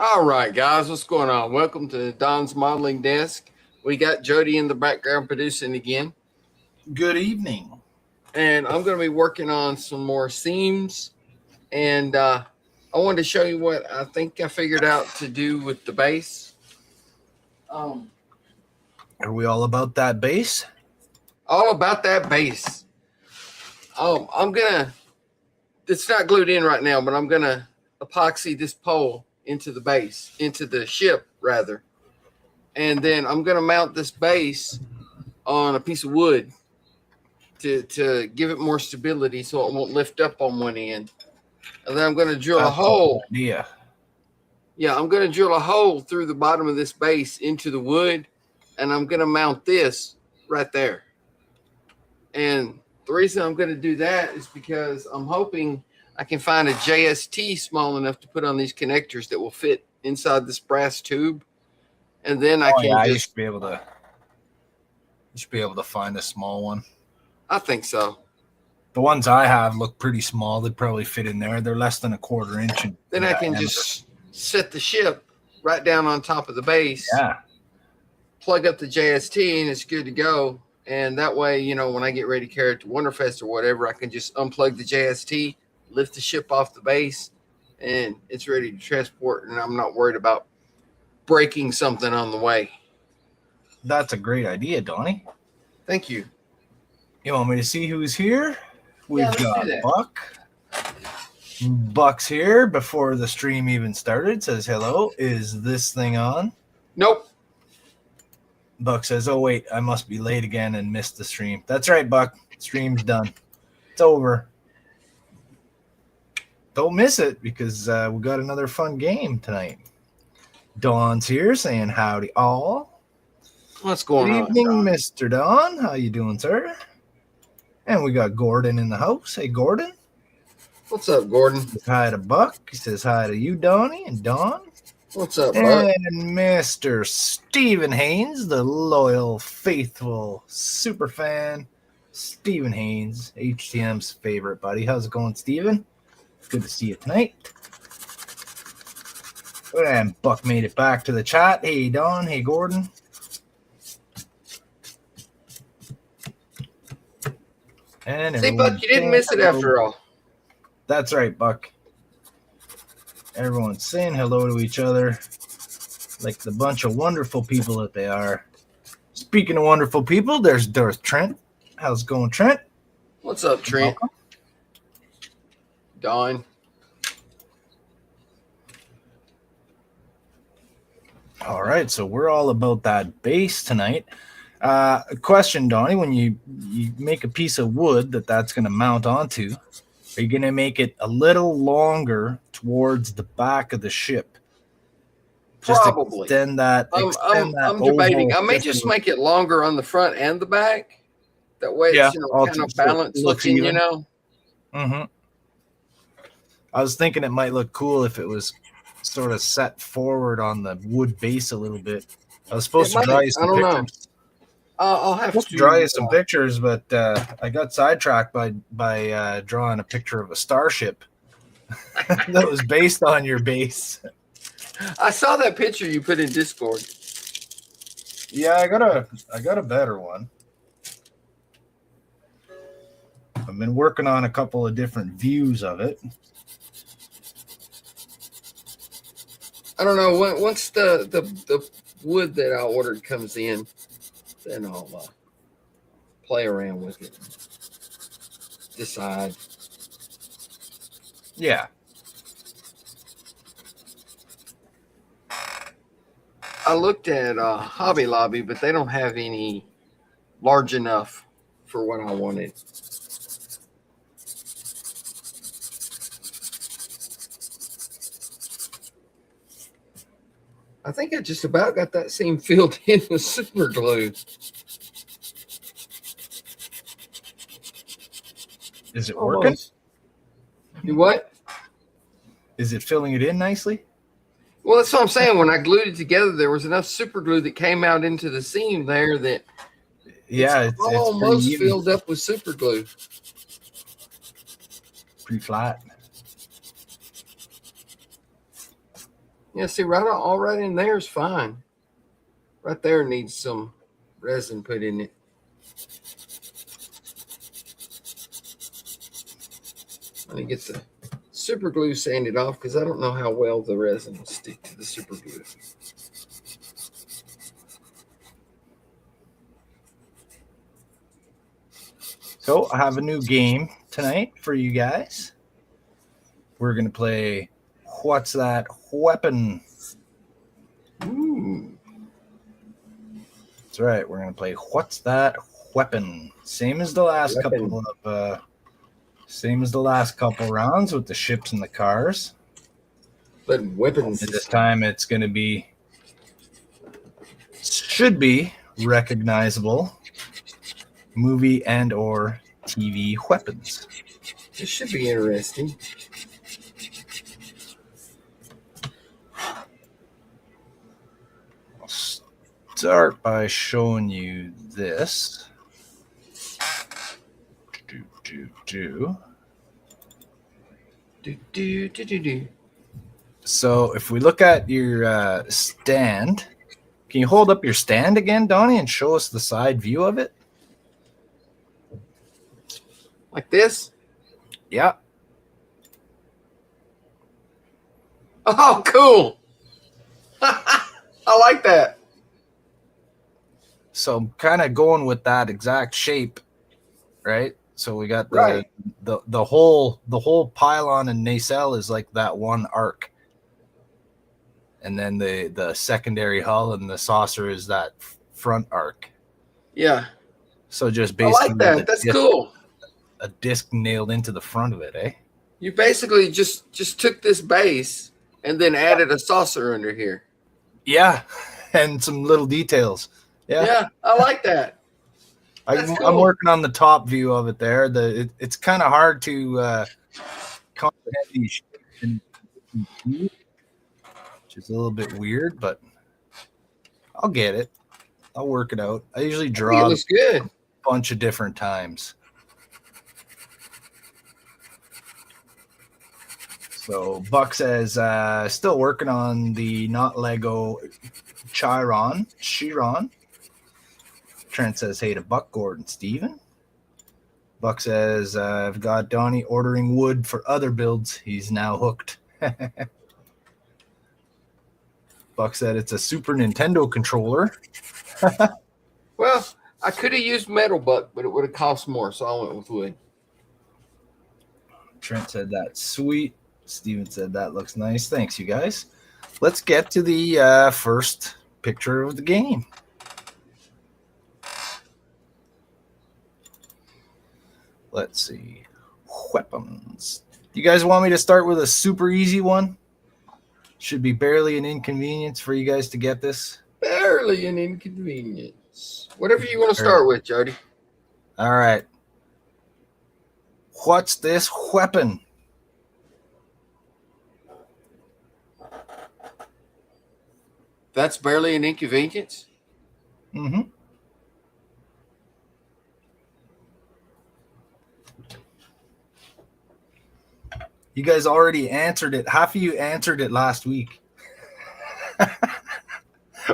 All right, guys, what's going on? Welcome to Don's Modeling Desk. We got Jody in the background producing again, Good evening. and I'm going to be working on some more seams. And I wanted to show you what I think I figured out to do with the base. Are we all about that base? All about that base. It's not glued in right now, but I'm going to epoxy this pole into the base, into the ship, rather. And then I'm going to mount this base on a piece of wood to give it more stability so it won't lift up on one end. And then I'm going to drill a hole. Yeah. Yeah, I'm going to drill a hole through the bottom of this base into the wood, and I'm going to mount this right there. And the reason I'm going to do that is because I'm hoping I can find a JST small enough to put on these connectors that will fit inside this brass tube. And then you should be able to find a small one. I think so. The ones I have look pretty small. They'd probably fit in there. They're less than a quarter inch. Then I can just set the ship right down on top of the base. Yeah. Plug up the JST and it's good to go. And that way, when I get ready to carry it to Wonderfest or whatever, I can just unplug the JST, lift the ship off the base, and it's ready to transport. And I'm not worried about breaking something on the way. That's a great idea, Donnie. Thank you. You want me to see who's here? We've got do that. Buck. Buck's here before the stream even started. Says hello. Is this thing on? Nope. Buck says, oh, wait, I must be late again and missed the stream. That's right, Buck. Stream's done. It's over. Don't miss it because we got another fun game tonight. Dawn's here saying howdy all. What's going on? Good evening, Don? Mr. Don. How you doing, sir? And we got Gordon in the house. Hey, Gordon. What's up, Gordon? Says hi to Buck. He says hi to you, Donnie, and Don. What's up, Buck? And Mr. Stephen Haynes, the loyal, faithful super fan. Stephen Haynes, HTM's favorite buddy. How's it going, Stephen? Good to see you tonight. And Buck made it back to the chat. Hey, Don. Hey, Gordon. And see, Buck, you didn't miss it after all. That's right, Buck. Everyone's saying hello to each other like the bunch of wonderful people that they are. Speaking of wonderful people, there's Trent. How's it going, Trent? What's up, Trent? Welcome. Don. All right, so we're all about that base tonight. A question, Donnie, when you make a piece of wood that's going to mount onto, are you going to make it a little longer towards the back of the ship? Just Probably. Extend that. I'm debating. I may just make it longer on the front and the back. That way it's kind of balanced looking, Mm-hmm. I was thinking it might look cool if it was sort of set forward on the wood base a little bit. I was supposed to draw you some pictures. I'll have to draw you some pictures, but I got sidetracked by drawing a picture of a starship that was based on your base. I saw that picture you put in Discord. Yeah, I got a better one. I've been working on a couple of different views of it. I don't know. Once the wood that I ordered comes in, then I'll play around with it. Decide. Yeah. I looked at Hobby Lobby, but they don't have any large enough for what I wanted. I think I just about got that seam filled in with super glue. Is it working? You what? Is it filling it in nicely? Well, that's what I'm saying. When I glued it together, there was enough super glue that came out into the seam there that it's almost filled up with super glue. Pretty flat. Yeah, see, all right in there is fine. Right there needs some resin put in it. Let me get the super glue sanded off because I don't know how well the resin will stick to the super glue. So I have a new game tonight for you guys. We're going to play What's That Weapon? Ooh. That's right. We're going to play What's That Weapon? Same as the last couple rounds with the ships and the cars. But weapons. And this time it's going to be, should be recognizable movie and or TV weapons. This should be interesting. I'll start by showing you this. So if we look at your stand, can you hold up your stand again, Donnie, and show us the side view of it? Like this? Yeah. Oh, cool. I like that. So I'm kind of going with that exact shape, right? So we got the whole pylon and nacelle is like that one arc. And then the secondary hull and the saucer is that front arc. Yeah. So just basically, I like that. That's cool. A disc nailed into the front of it, eh? You basically just took this base and then added a saucer under here. Yeah, and some little details. Yeah, I like that. I'm working on the top view of it there. It's kind of hard to comprehend these shapes, which is a little bit weird, but I'll get it. I'll work it out. I usually draw it looks good. A bunch of different times. So Buck says, still working on the not Lego Chiron. Trent says, hey to Buck, Gordon, Steven. Buck says, I've got Donnie ordering wood for other builds. He's now hooked. Buck said it's a Super Nintendo controller. Well, I could have used metal, Buck, but it would have cost more, so I went with wood. Trent said that's sweet. Steven said that looks nice. Thanks, you guys. Let's get to the first picture of the game. Let's see. Weapons. You guys want me to start with a super easy one? Should be barely an inconvenience for you guys to get this. Barely an inconvenience. Whatever you want to start with, Jody. All right. What's this weapon? That's barely an inconvenience? Mm-hmm. You guys already answered it. Half of you answered it last week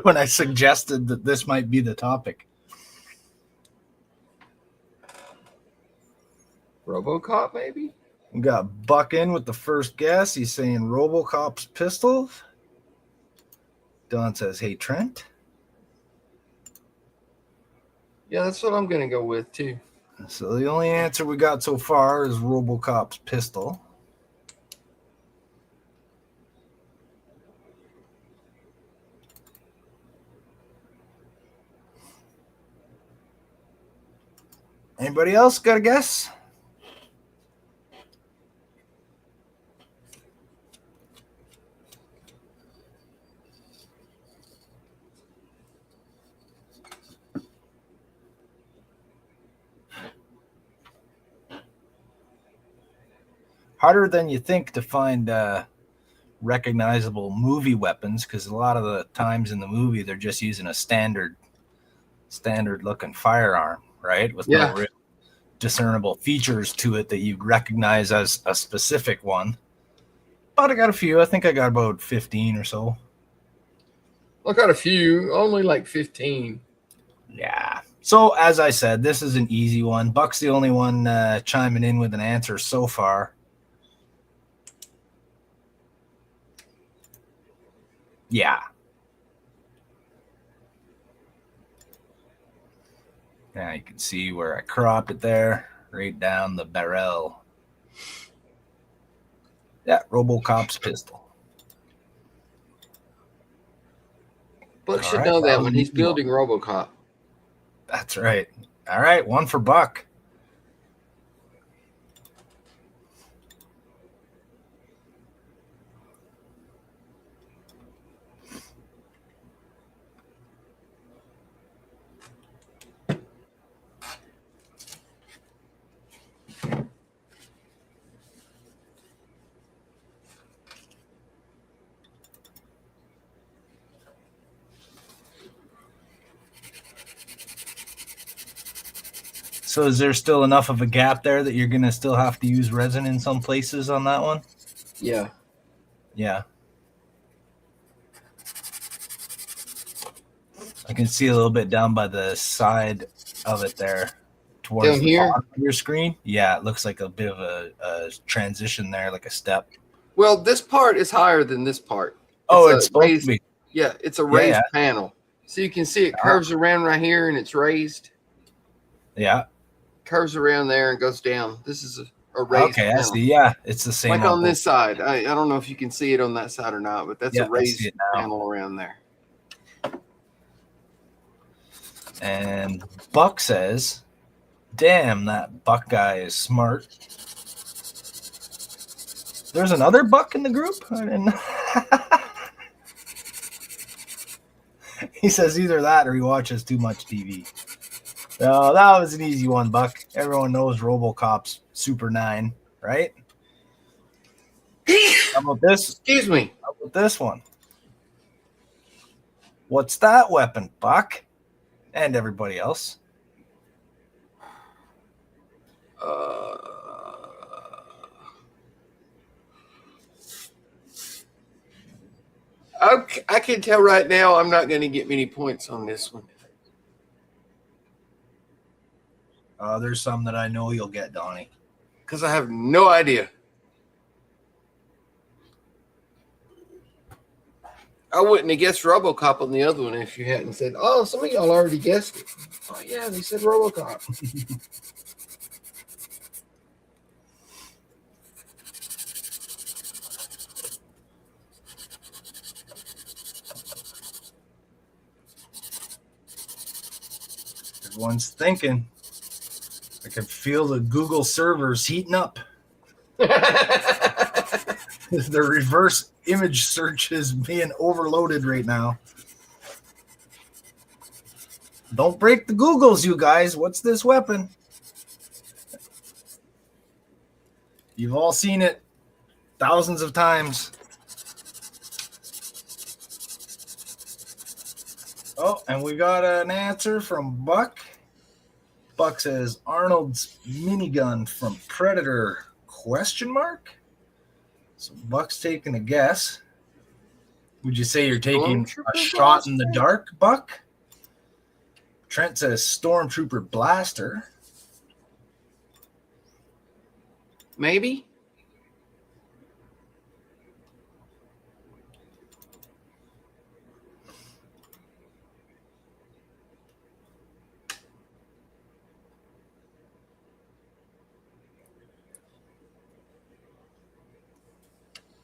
when I suggested that this might be the topic. RoboCop, maybe? We got Buckman with the first guess. He's saying RoboCop's pistol. Don says, hey, Trent. Yeah, that's what I'm going to go with, too. So the only answer we got so far is RoboCop's pistol. Anybody else got a guess? Harder than you think to find recognizable movie weapons, because a lot of the times in the movie they're just using a standard looking firearm, right? With no real discernible features to it that you recognize as a specific one. But I got a few. I think I got about 15 or so. I got a few, only like 15. Yeah. So as I said, this is an easy one. Buck's the only one chiming in with an answer so far. Yeah. Now you can see where I cropped it there, right down the barrel. Yeah, RoboCop's pistol. Buck All should right, know that was when an he's easy one. building RoboCop. That's right. All right, one for Buck. So is there still enough of a gap there that you're going to still have to use resin in some places on that one? Yeah. Yeah. I can see a little bit down by the side of it there towards Down the here? bottom of your screen. Yeah, it looks like a bit of a transition there, like a step. Well, this part is higher than this part. It's supposed raised, to be. Yeah, it's a raised Yeah. panel. So you can see it curves around right here and it's raised. Yeah. Curves around there and goes down. This is a raised Okay, panel. I see. Yeah, it's the same. Like on this side. I don't know if you can see it on that side or not, but that's a raised panel around there. And Buck says, damn, that Buck guy is smart. There's another Buck in the group? I didn't... He says either that or he watches too much TV. No, that was an easy one, Buck. Everyone knows RoboCop's Super 9, right? How about this? Excuse me. How about this one? What's that weapon, Buck? And everybody else. I can tell right now I'm not going to get many points on this one. There's some that I know you'll get, Donnie. Because I have no idea. I wouldn't have guessed RoboCop on the other one if you hadn't said, oh, some of y'all already guessed it. Oh, yeah, they said RoboCop. Everyone's thinking. I can feel the Google servers heating up. The reverse image search is being overloaded right now. Don't break the Googles, you guys. What's this weapon? You've all seen it thousands of times. Oh, and we got an answer from Buck. Buck says Arnold's minigun from Predator ? So Buck's taking a guess. Would you say you're taking a shot in the dark, Buck? Trent says Stormtrooper Blaster. Maybe.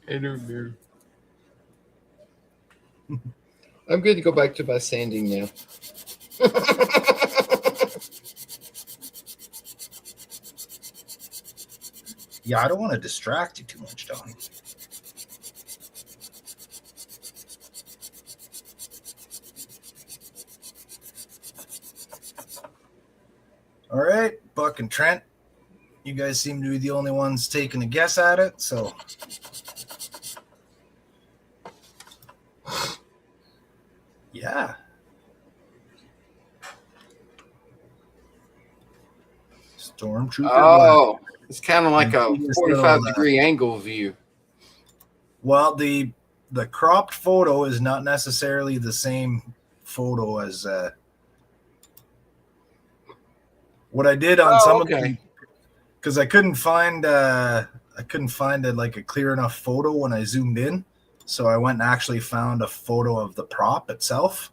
I don't know. I'm good to go back to my sanding now. Yeah, I don't want to distract you too much, Donnie. All right, Buck and Trent, you guys seem to be the only ones taking a guess at it, so... Yeah. Stormtrooper. Oh, it's kind of like a This 45-degree angle view. Well, the cropped photo is not necessarily the same photo as what I did on some of the, because I couldn't find like a clear enough photo when I zoomed in, so I went and actually found a photo of the prop itself,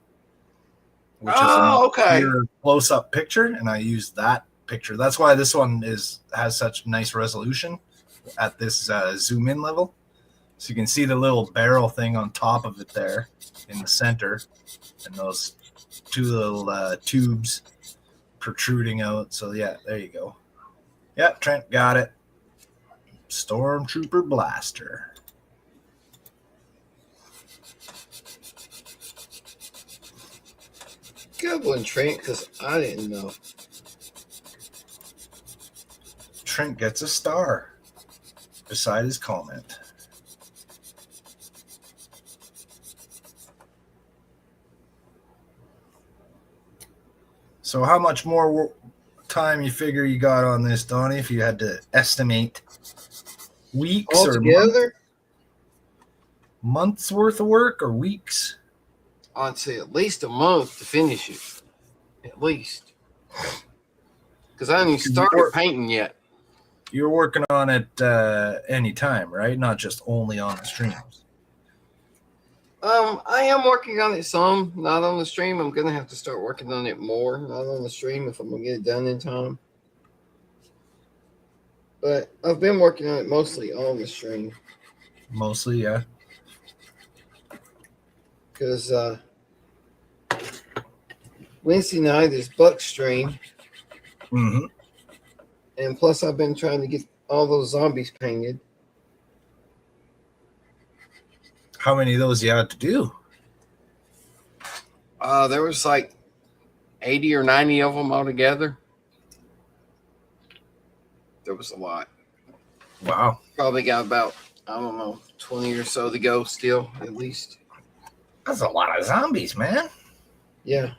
which is a clear close-up picture, and I used that picture. That's why this one has such nice resolution at this zoom in level. So you can see the little barrel thing on top of it there in the center, and those two little tubes protruding out. So yeah, there you go. Yeah, Trent got it. Stormtrooper blaster. Good one, Trent, because I didn't know. Trent gets a star beside his comment. So how much more time you figure you got on this, Donnie, if you had to estimate weeks altogether? Or months worth of work or weeks? I'd say at least a month to finish it. At least. Because I haven't even started painting yet. You're working on it any time, right? Not just only on the streams. I am working on it some, not on the stream. I'm gonna have to start working on it more, not on the stream, if I'm gonna get it done in time. But I've been working on it mostly on the stream. Mostly, yeah. Because Wednesday night is Buck stream. Mm-hmm. And plus I've been trying to get all those zombies painted. How many of those you had to do? There was like 80 or 90 of them altogether. There was a lot. Wow. Probably got about, I don't know, 20 or so to go still, at least. That's a lot of zombies, man. Yeah.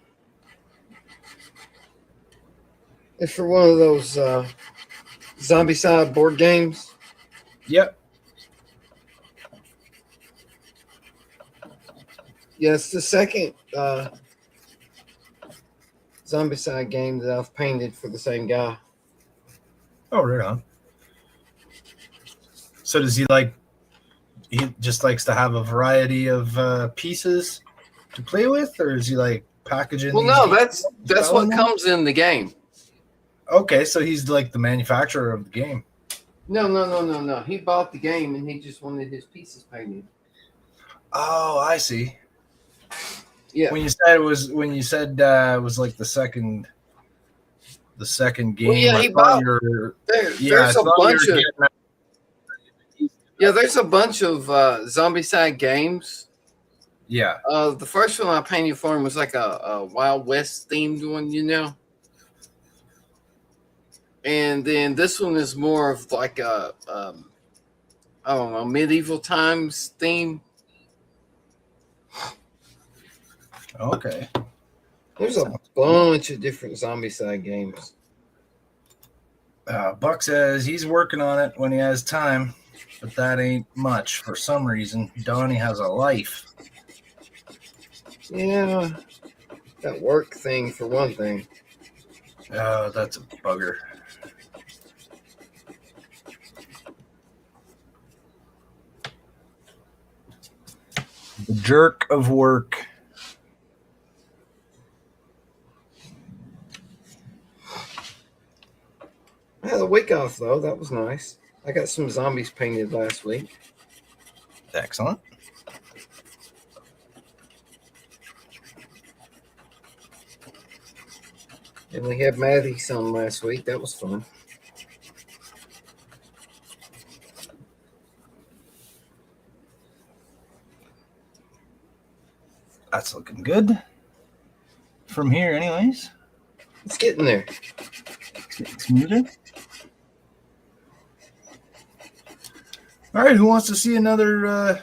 It's for one of those zombie side board games. Yep. Yeah, it's the second zombie side game that I've painted for the same guy. Oh, right on. So does he just likes to have a variety of pieces to play with, or is he like packaging? Well, no, that's what comes in the game. Okay, so he's like the manufacturer of the game. No. He bought the game and he just wanted his pieces painted. Oh, I see. Yeah. When you said it was like the second game. Well, yeah, he bought. There's a bunch of. Yeah, there's a bunch of zombie side games. Yeah. The first one I painted for him was like a Wild West themed one, you know. And then this one is more of like a I don't know, medieval times theme. Okay. There's a bunch of different zombie side games. Buck says he's working on it when he has time, but that ain't much for some reason. Donnie has a life. Yeah, that work thing for one thing. That's a bugger. The jerk of work. I had a week off, though. That was nice. I got some zombies painted last week. Excellent. And we had Maddie some last week. That was fun. That's looking good. From here, anyways. It's getting there. It's getting smoother. All right, who wants to see another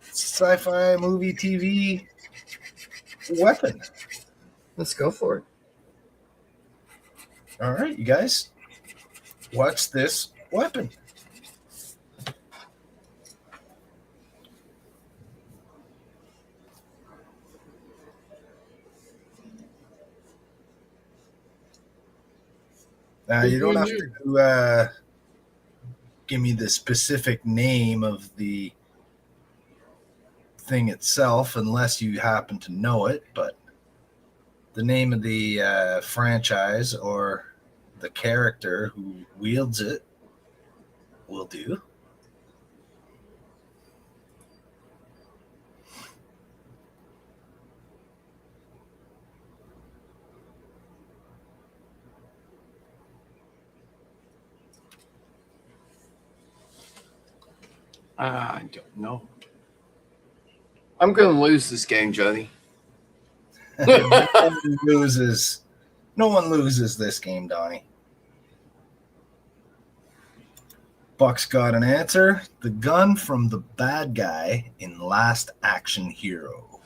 sci-fi movie, TV weapon? Let's go for it. All right, you guys. Watch this weapon. You don't have to give me the specific name of the thing itself unless you happen to know it, but the name of the franchise or the character who wields it will do. I don't know. I'm going to lose this game, Jody. No one loses this game, Donnie. Buck's got an answer. The gun from the bad guy in Last Action Hero.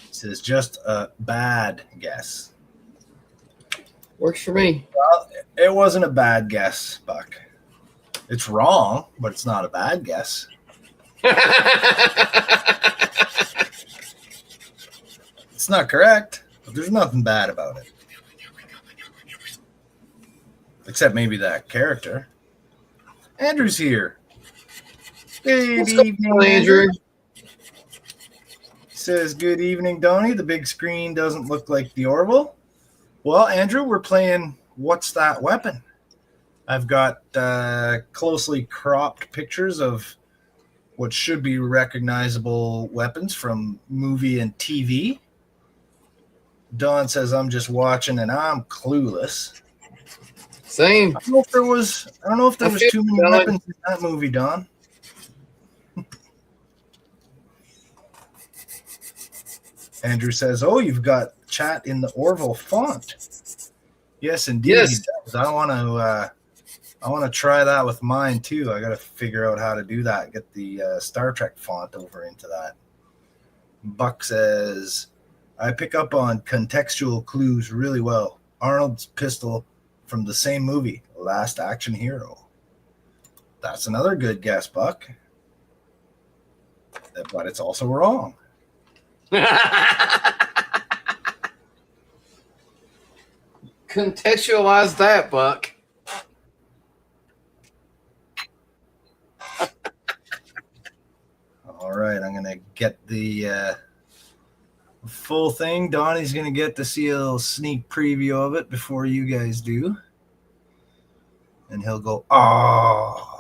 This is just a bad guess. Works for me. Well, it wasn't a bad guess, Buck. It's wrong, but it's not a bad guess. It's not correct, but there's nothing bad about it. Except maybe that character. Andrew's here. Good evening, Andrew. He says, good evening, Donnie. The big screen doesn't look like the Orville. Well, Andrew, we're playing What's That Weapon? I've got closely cropped pictures of what should be recognizable weapons from movie and TV. Don says, I'm just watching and I'm clueless. Same. I don't know if there was too many weapons in that movie, Don. Andrew says, oh, you've got chat in the Orville font. Yes, indeed. Yes. I want to try that with mine too. I got to figure out how to do that. Get the Star Trek font over into that. Buck says, I pick up on contextual clues really well. Arnold's pistol from the same movie, Last Action Hero. That's another good guess, Buck. But it's also wrong. Contextualize that, Buck. All right, I'm going to get the full thing. Donnie's going to get to see a little sneak preview of it before you guys do. And he'll go, oh.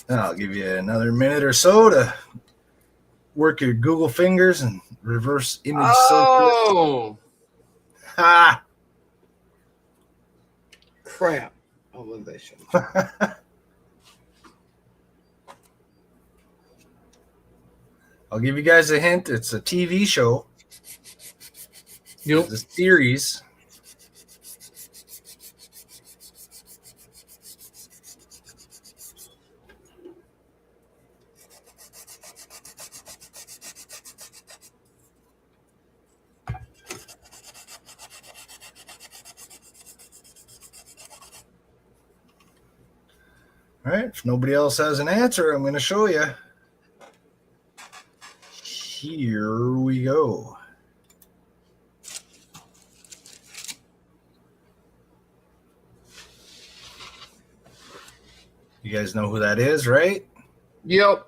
I'll give you another minute or so to work your Google fingers and reverse image. Oh, ha! Crap! I love that show. I'll give you guys a hint. It's a TV show. Yep. It's a series. All right, if nobody else has an answer, I'm going to show you. Here we go. You guys know who that is, right? Yep.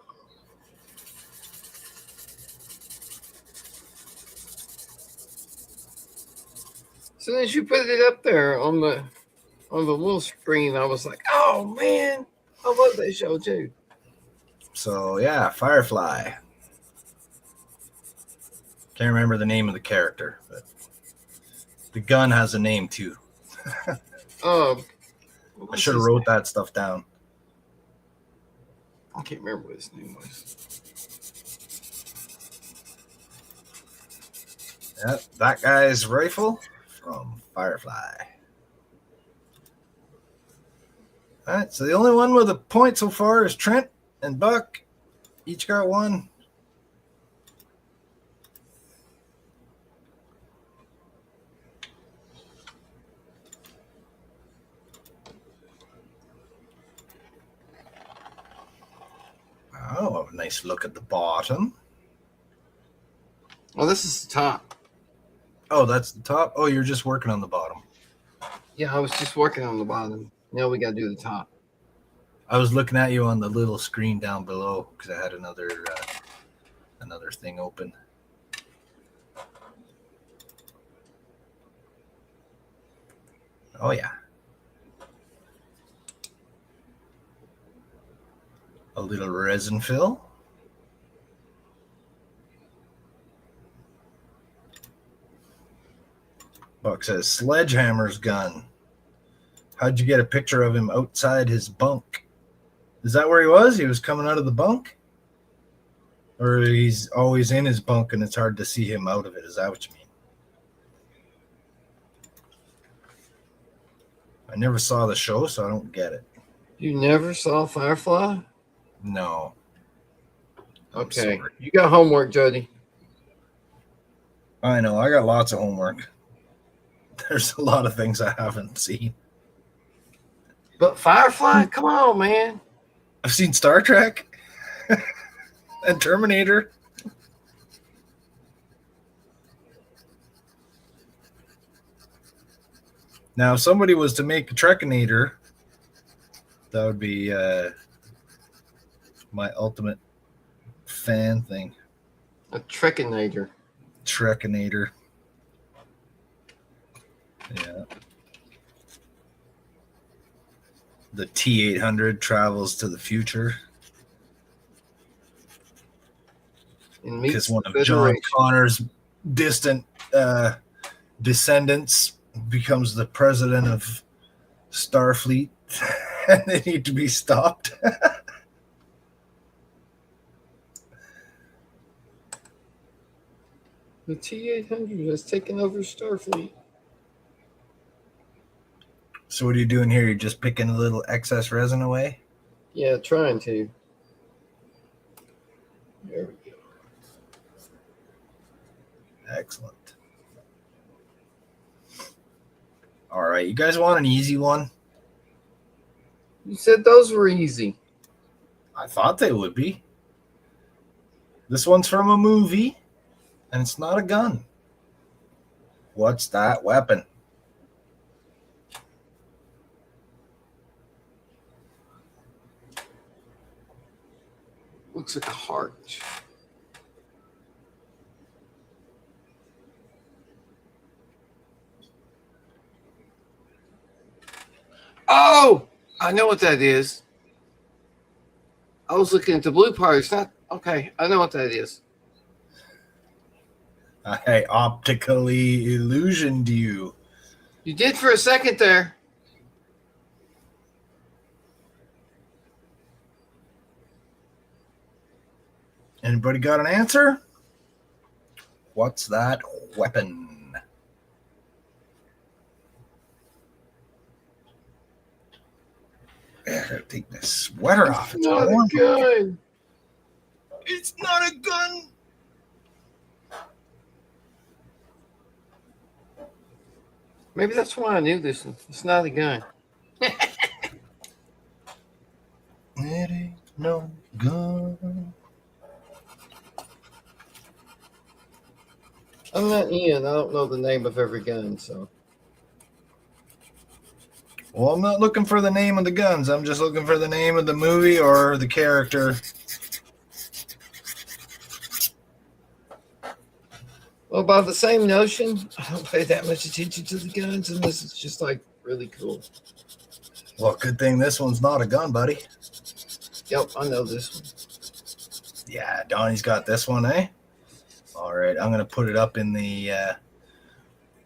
As soon as you put it up there on the little screen, I was like, "Oh man, I love that show too." So yeah, Firefly. Can't remember the name of the character, but the gun has a name too. I should have wrote that stuff down. I can't remember what his name was. Yep, that guy's rifle from Firefly. All right, so the only one with a point so far is Trent and Buck. Each got one. nice look at the bottom. Oh, this is the top. Oh, that's the top? Oh, you're just working on the bottom. Yeah, I was just working on the bottom. Now we got to do the top. I was looking at you on the little screen down below because I had another thing open. Oh, yeah. A little resin fill. Buck says, Sledgehammer's gun. How'd you get a picture of him outside his bunk? Is that where he was? He was coming out of the bunk? Or he's always in his bunk and it's hard to see him out of it? Is that what you mean? I never saw the show, so I don't get it. You never saw Firefly? No. Okay. You got homework, Jody. I know. I got lots of homework. There's a lot of things I haven't seen. But Firefly? Come on, man. I've seen Star Trek and Terminator. Now, if somebody was to make a Trekinator, that would be my ultimate fan thing. A Trekinator. Trekinator. Yeah. The T-800 travels to the future. Because one of John Connor's distant descendants becomes the president of Starfleet and they need to be stopped. The T-800 has taken over Starfleet. So what are you doing here? You're just picking a little excess resin away? Yeah, trying to. There we go. Excellent. All right, you guys want an easy one? You said those were easy. I thought they would be. This one's from a movie, and it's not a gun. What's that weapon? Looks like a heart. Oh, I know what that is. I was looking at the blue part. It's not okay. I know what that is. I optically illusioned you. You did for a second there. Anybody got an answer? What's that weapon? I gotta take this sweater off. It's not a gun. It's not a gun. Maybe that's why I knew this. It's not a gun. It ain't no gun. I'm not Ian. I don't know the name of every gun, so. Well, I'm not looking for the name of the guns. I'm just looking for the name of the movie or the character. Well, by the same notion, I don't pay that much attention to the guns, and this is just like really cool. Well, good thing this one's not a gun, buddy. Yep, I know this one. Yeah, Donnie's got this one, eh? All right, I'm going to put it up in the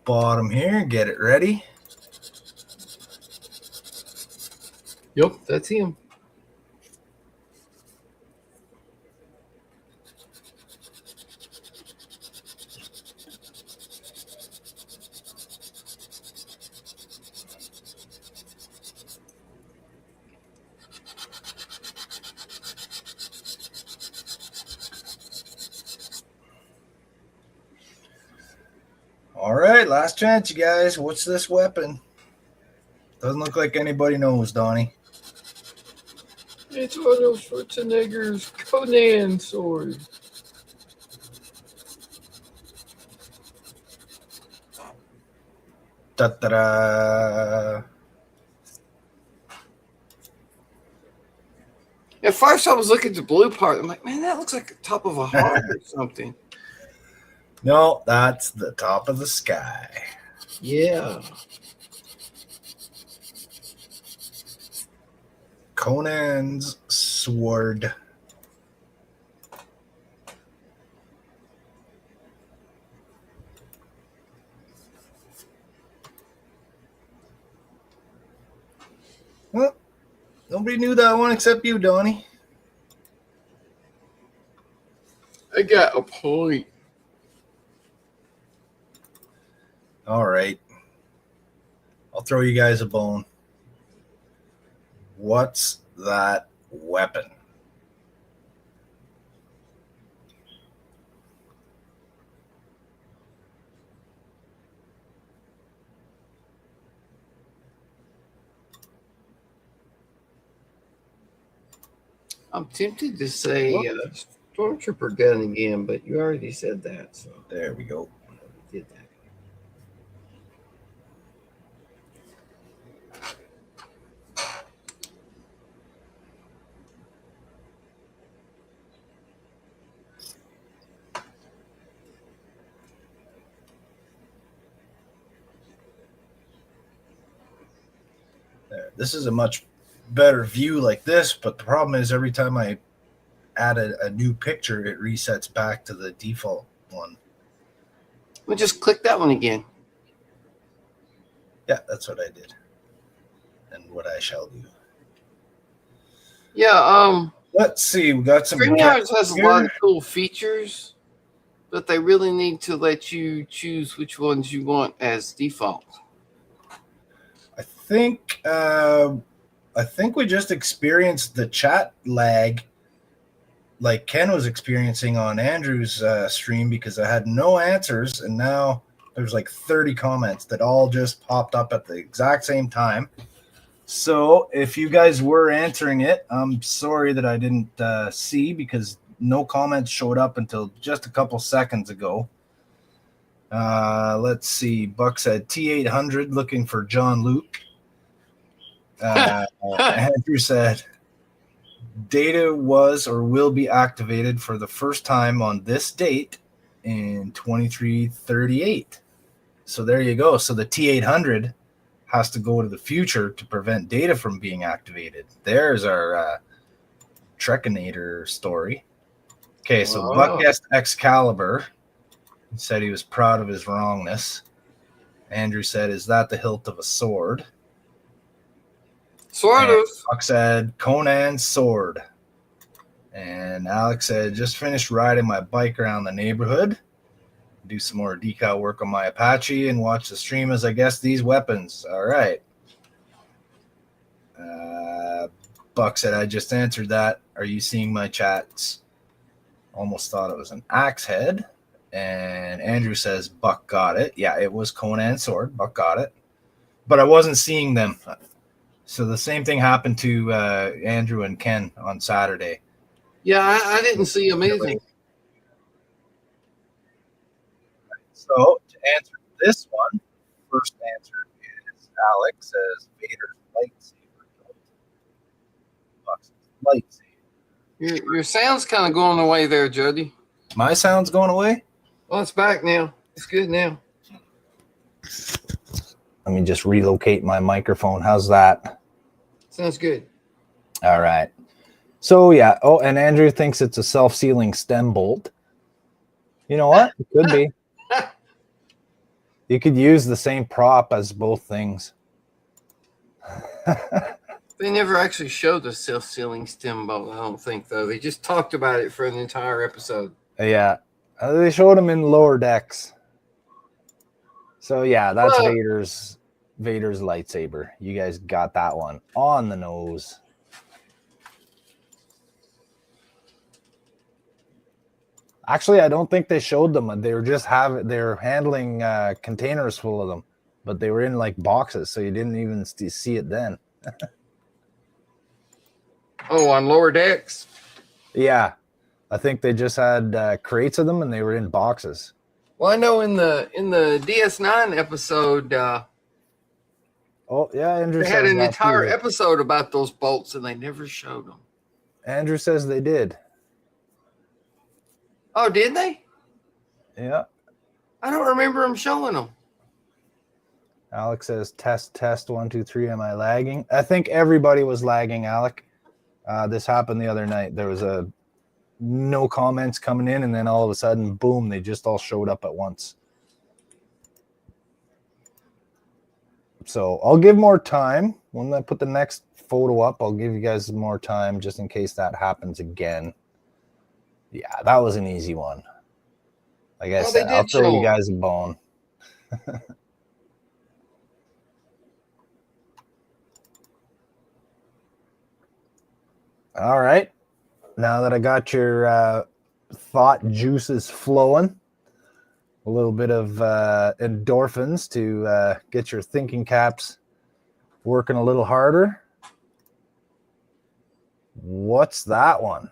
bottom here. Get it ready. Yep, that's him. All right, last chance, you guys. What's this weapon? Doesn't look like anybody knows, Donnie. It's Arnold Schwarzenegger's Conan sword. Da-da-da. At first, I was looking at the blue part. I'm like, man, that looks like the top of a heart or something. No, that's the top of the sky. Yeah. Conan's sword. Well, nobody knew that one except you, Donnie. I got a point. All right. I'll throw you guys a bone. What's that weapon? I'm tempted to say Stormtrooper gun again, but you already said that. So There we go. we did that. There. This is a much better view like this, but the problem is every time I add a new picture, it resets back to the default one. We'll just click that one again. Yeah, that's what I did. And what I shall do. Yeah, Let's see. We got some. StreamYards has a lot of cool features, but they really need to let you choose which ones you want as default. I think we just experienced the chat lag like Ken was experiencing on Andrew's stream, because I had no answers, and now there's like 30 comments that all just popped up at the exact same time. So if you guys were answering it, I'm sorry that I didn't see, because no comments showed up until just a couple seconds ago. Let's see. Buck said T800 looking for John Luke. Andrew said data was or will be activated for the first time on this date in 2338. So there you go. So the T800 has to go to the future to prevent data from being activated. There's our Trekinator story. Okay, so Buck guessed Excalibur. He said he was proud of his wrongness. Andrew said, is that the hilt of a sword? Sort of. Buck said, Conan's sword. And Alex said, just finished riding my bike around the neighborhood. Do some more decal work on my Apache and watch the stream as I guess these weapons. All right. Buck said, I just answered that. Are you seeing my chats? Almost thought it was an axe head. And Andrew says, Buck got it. Yeah, it was Conan's sword. Buck got it. But I wasn't seeing them. So the same thing happened to Andrew and Ken on Saturday. Yeah, I didn't see them either. So to answer this one, first answer is Alex says Vader's lightsaber. Buck's lightsaber. Your sound's kind of going away there, Jody. My sound's going away? Oh, it's back now. It's good now. Let me just relocate my microphone. How's that? Sounds good. All right. So, yeah. Oh, and Andrew thinks it's a self-sealing stem bolt. You know what? It could be. You could use the same prop as both things. They never actually showed the self-sealing stem bolt, I don't think, though. They just talked about it for an entire episode. Yeah. They showed him in lower decks. So, yeah, that's Vader's lightsaber. You guys got that one on the nose. Actually, I don't think they showed them. They were just they're handling containers full of them, but they were in like boxes, so you didn't even see it then. Oh, on lower decks? Yeah, I think they just had crates of them and they were in boxes. Well, I know in the DS9 episode, Oh yeah, Andrew they had says an that entire too. episode about those bolts, and they never showed them. Andrew says they did. Oh, did they? Yeah. I don't remember them showing them. Alex says, test, 1, 2, 3. Am I lagging? I think everybody was lagging, Alec. This happened the other night. There was no comments coming in, and then all of a sudden, boom, they just all showed up at once. So I'll give more time. When I put the next photo up, I'll give you guys more time just in case that happens again. Yeah, that was an easy one. Like I said, I'll throw you guys a bone. All right. Now that I got your thought juices flowing, a little bit of endorphins to get your thinking caps working a little harder. What's that one?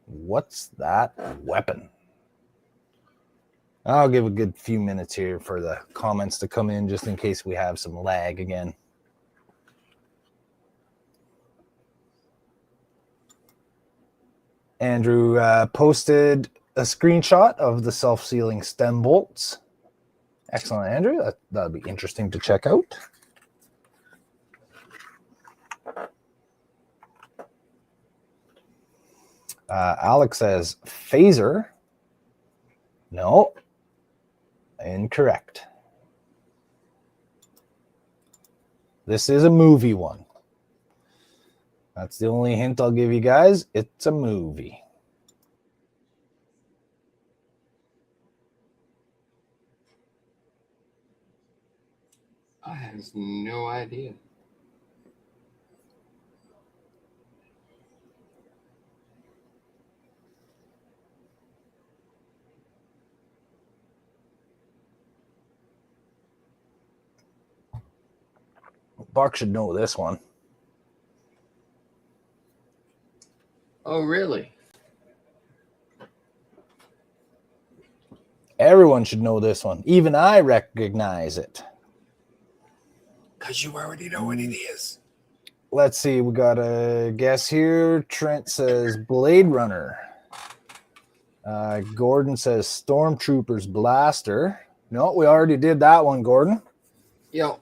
What's that weapon? I'll give a good few minutes here for the comments to come in just in case we have some lag again. Andrew posted a screenshot of the self-sealing stem bolts. Excellent, Andrew. That'll be interesting to check out. Alex says phaser. No. Incorrect. This is a movie one. That's the only hint I'll give you guys. It's a movie. I have no idea. Buck should know this one. Oh, really? Everyone should know this one. Even I recognize it. Because you already know what it is. Let's see. We got a guess here. Trent says Blade Runner. Gordon says Stormtrooper's blaster. No, we already did that one, Gordon. Yep.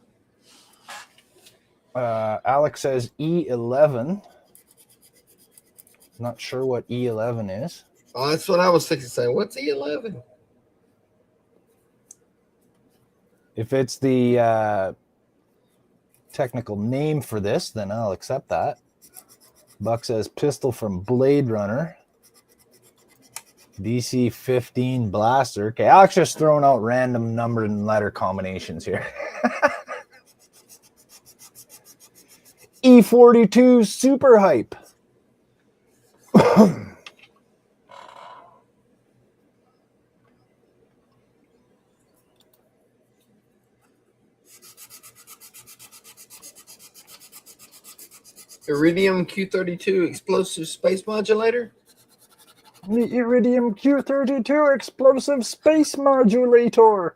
Alex says E11. Not sure what E11 is. Oh, that's what I was thinking. Saying, what's E11? If it's the technical name for this, then I'll accept that. Buck says pistol from Blade Runner. DC-15 blaster. Okay, Alex just throwing out random number and letter combinations here. E42 super hype. Iridium Q32 explosive space modulator? The Iridium Q32 explosive space modulator.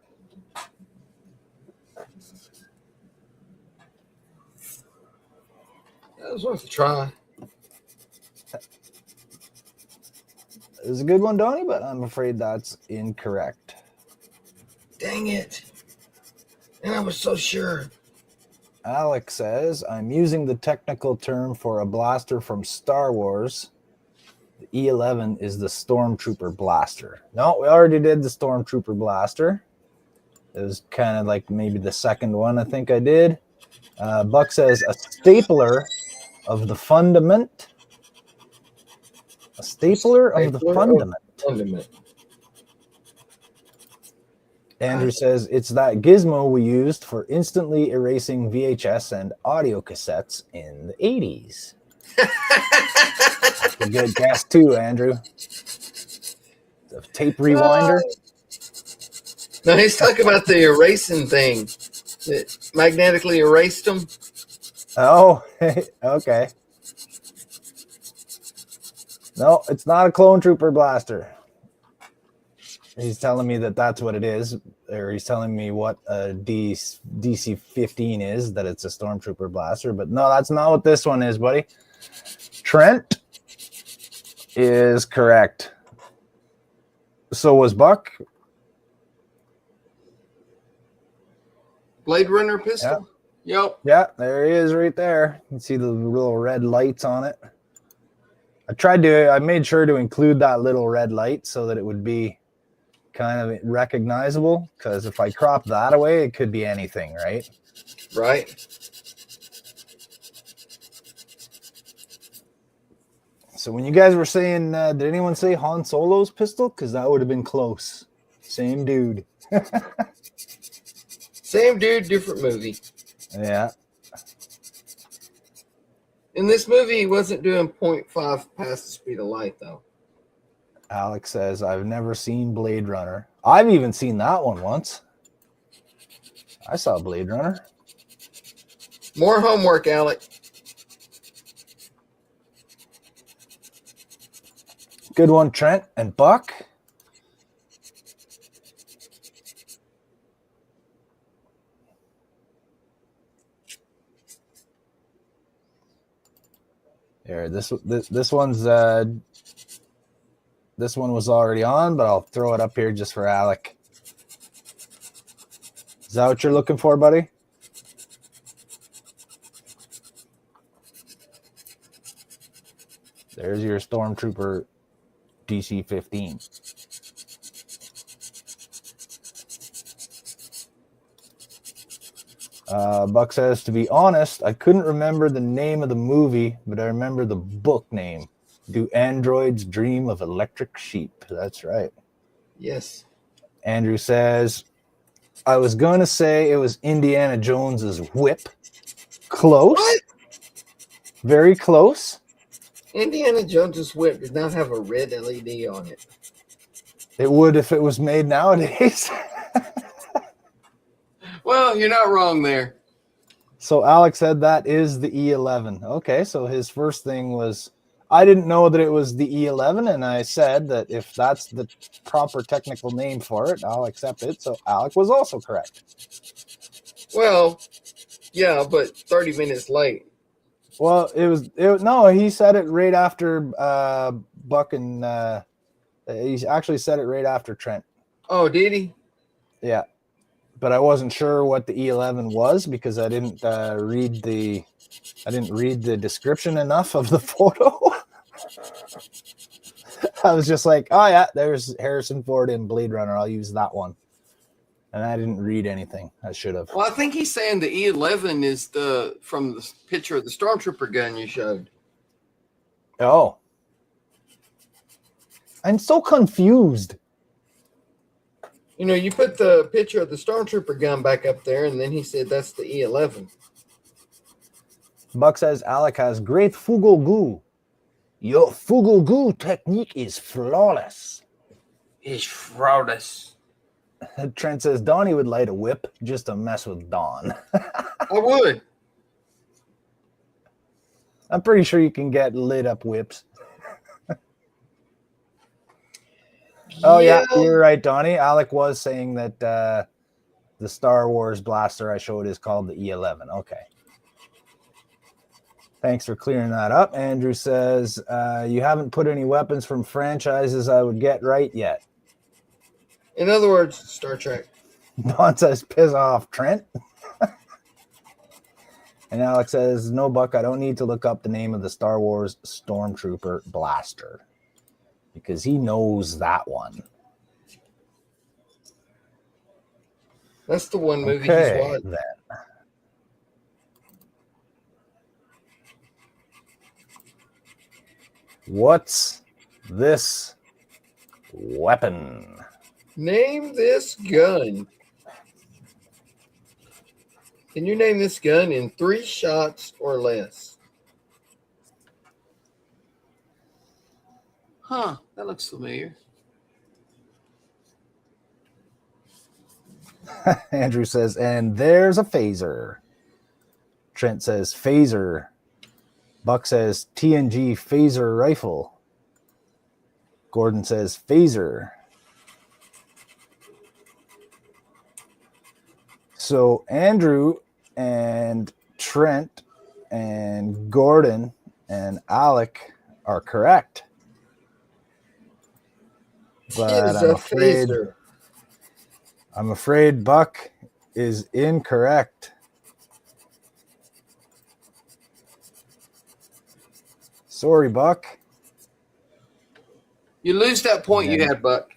That was worth a try. It's a good one, Donnie, but I'm afraid that's incorrect. Dang it. And I was so sure. Alex says, I'm using the technical term for a blaster from Star Wars. The E11 is the Stormtrooper blaster. No, we already did the Stormtrooper blaster. It was kind of like maybe the second one I think I did. Buck says, a stapler of the fundament. A stapler of the fundament. Andrew says it's that gizmo we used for instantly erasing VHS and audio cassettes in the 80s. A good guess too, Andrew. The tape rewinder. No, he's talking about the erasing thing. That magnetically erased them. Oh, okay. No, it's not a clone trooper blaster. He's telling me that that's what it is, or he's telling me what a DC-15 is, that it's a stormtrooper blaster. But no, that's not what this one is, buddy. Trent is correct. So was Buck. Blade Runner pistol? Yep. Yeah, there he is right there. You can see the little red lights on it. I made sure to include that little red light so that it would be kind of recognizable, because if I crop that away, it could be anything, right? Right. So when you guys were saying, did anyone say Han Solo's pistol? Because that would have been close. Same dude. Same dude, different movie. Yeah. In this movie, he wasn't doing 0.5 past the speed of light, though. Alex says, I've never seen Blade Runner. I've even seen that one once. I saw Blade Runner. More homework, Alec. Good one, Trent and Buck. Here, this one's this one was already on, but I'll throw it up here just for Alec. Is that what you're looking for, buddy? There's your Stormtrooper DC-15. Buck says, to be honest, I couldn't remember the name of the movie, but I remember the book name. Do Androids Dream of Electric Sheep? That's right. Yes. Andrew says, I was going to say it was Indiana Jones's whip. Close. What? Very close. Indiana Jones's whip did not have a red LED on it. It would if it was made nowadays. Well, you're not wrong there. So Alex said that is the E11. Okay, so his first thing was, I didn't know that it was the E11, and I said that if that's the proper technical name for it, I'll accept it. So Alec was also correct. Well, yeah, but 30 minutes late. Well, no, he said it right after Buck and he actually said it right after Trent. Oh, did he? Yeah. But I wasn't sure what the E11 was because I didn't read the description enough of the photo. I was just like, oh yeah, there's Harrison Ford in Blade Runner. I'll use that one. And I didn't read anything. I should have. Well, I think he's saying the E11 is from the picture of the Stormtrooper gun you showed. Oh. I'm so confused. You know, you put the picture of the Stormtrooper gun back up there, and then he said that's the E11. Buck says Alec has great fugu. Your fugu technique is flawless. It's flawless. Trent says Donnie would light a whip just to mess with Don. I would. I'm pretty sure you can get lit up whips. Oh, yeah, you're right, Donnie. Alec was saying that the Star Wars blaster I showed is called the E11. Okay. Thanks for clearing that up. Andrew says, you haven't put any weapons from franchises I would get right yet. In other words, Star Trek. Don says, piss off, Trent. And Alex says, no, Buck, I don't need to look up the name of the Star Wars Stormtrooper blaster. Because he knows that one. That's the one movie he's watched. Then. What's this weapon? Name this gun. Can you name this gun in 3 shots or less? Huh, that looks familiar. Andrew says, and there's a phaser. Trent says, phaser. Buck says, TNG phaser rifle. Gordon says phaser. So Andrew and Trent and Gordon and Alec are correct. But It is a phaser. I'm afraid Buck is incorrect. Sorry, Buck. You lose that point you had, Buck.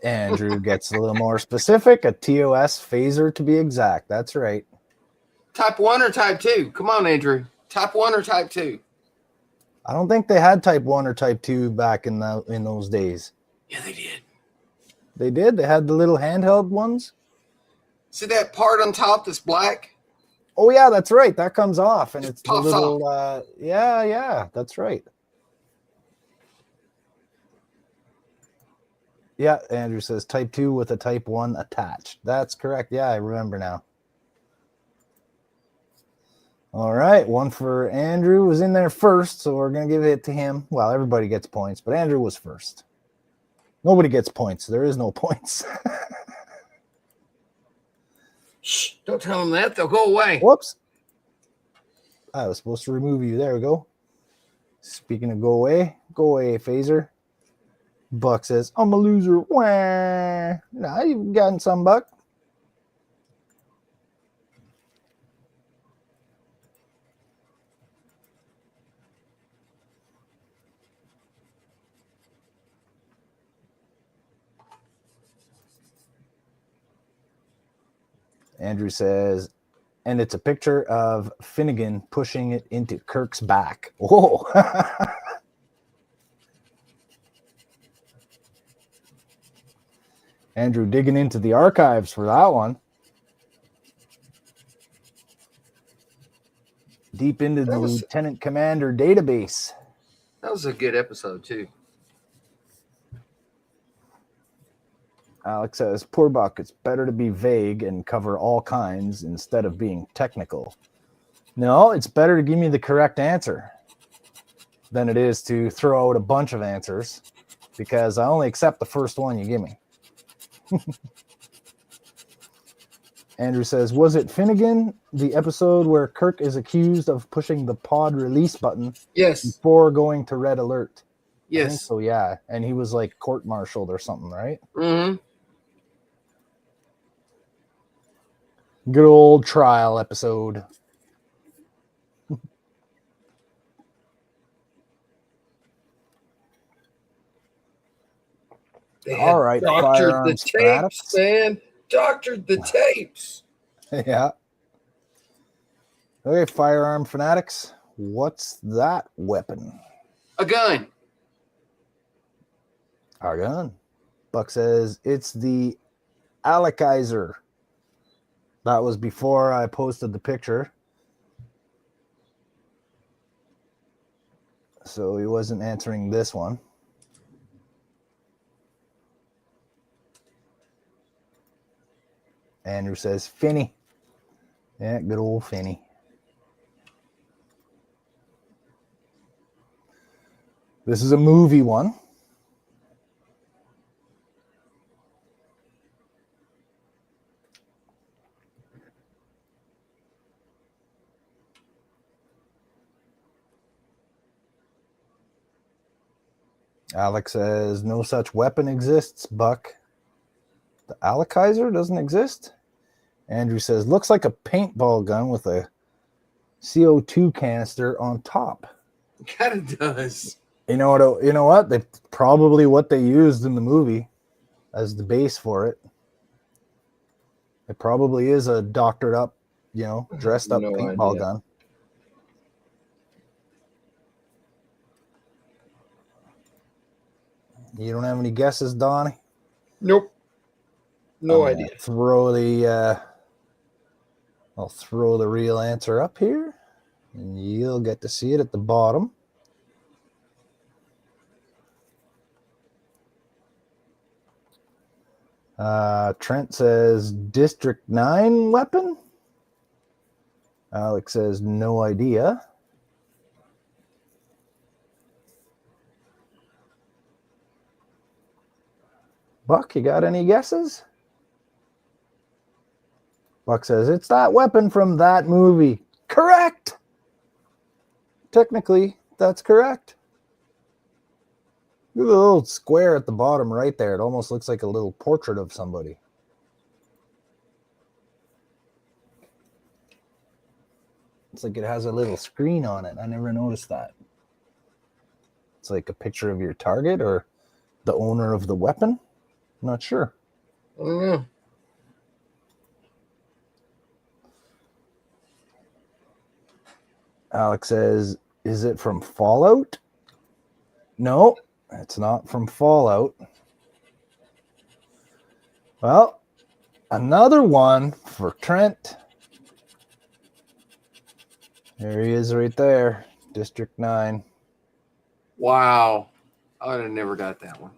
Andrew gets a little more specific. A TOS phaser to be exact. That's right. Type 1 or type 2? Come on, Andrew. Type 1 or type 2? I don't think they had type 1 or type 2 back in those days. Yeah, they did. They did? They had the little handheld ones? See that part on top that's black? Oh, yeah, that's right. That comes off. And Just it's the pops little, yeah, that's right. Yeah, Andrew says type 2 with a type 1 attached. That's correct. Yeah, I remember now. All right, one for Andrew was in there first, so we're going to give it to him. Well, everybody gets points, but Andrew was first. Nobody gets points. There is no points. Shh, don't tell them that. They'll go away. Whoops. I was supposed to remove you. There we go. Speaking of go away, phaser. Buck says, I'm a loser. Wah. Nah, you've gotten some, Buck. Andrew says, and it's a picture of Finnegan pushing it into Kirk's back. Whoa. Andrew digging into the archives for that one. Deep into the Lieutenant Commander database. That was a good episode, too. Alex says, poor Buck, it's better to be vague and cover all kinds instead of being technical. No, it's better to give me the correct answer than it is to throw out a bunch of answers, because I only accept the first one you give me. Andrew says, was it Finnegan, the episode where Kirk is accused of pushing the pod release button before going to red alert? Yes. I think so, yeah. And he was like court-martialed or something, right? Mm-hmm. Good old trial episode. All right, doctored the tapes, man. Doctored the tapes. Yeah. Okay, firearm fanatics. What's that weapon? A gun. Our gun. Buck says it's the Alecizer. That was before I posted the picture. So he wasn't answering this one. Andrew says Finny. Yeah, good old Finny. This is a movie one. Alex says no such weapon exists, Buck. The Alecizer doesn't exist? Andrew says looks like a paintball gun with a CO2 canister on top. It kind of does. You know what? They probably what they used in the movie as the base for it. It probably is a doctored up, dressed up paintball gun. You don't have any guesses, Donnie? Nope. No idea. I'll throw the real answer up here, and you'll get to see it at the bottom. Trent says District 9 weapon. Alex says no idea. Buck, you got any guesses? Buck says, it's that weapon from that movie. Correct! Technically, that's correct. Look at the little square at the bottom right there. It almost looks like a little portrait of somebody. It's like it has a little screen on it. I never noticed that. It's like a picture of your target or the owner of the weapon. I'm not sure. I don't know. Alex says, is it from Fallout? No, it's not from Fallout. Well, another one for Trent. There he is right there. District 9. Wow. I would have never got that one.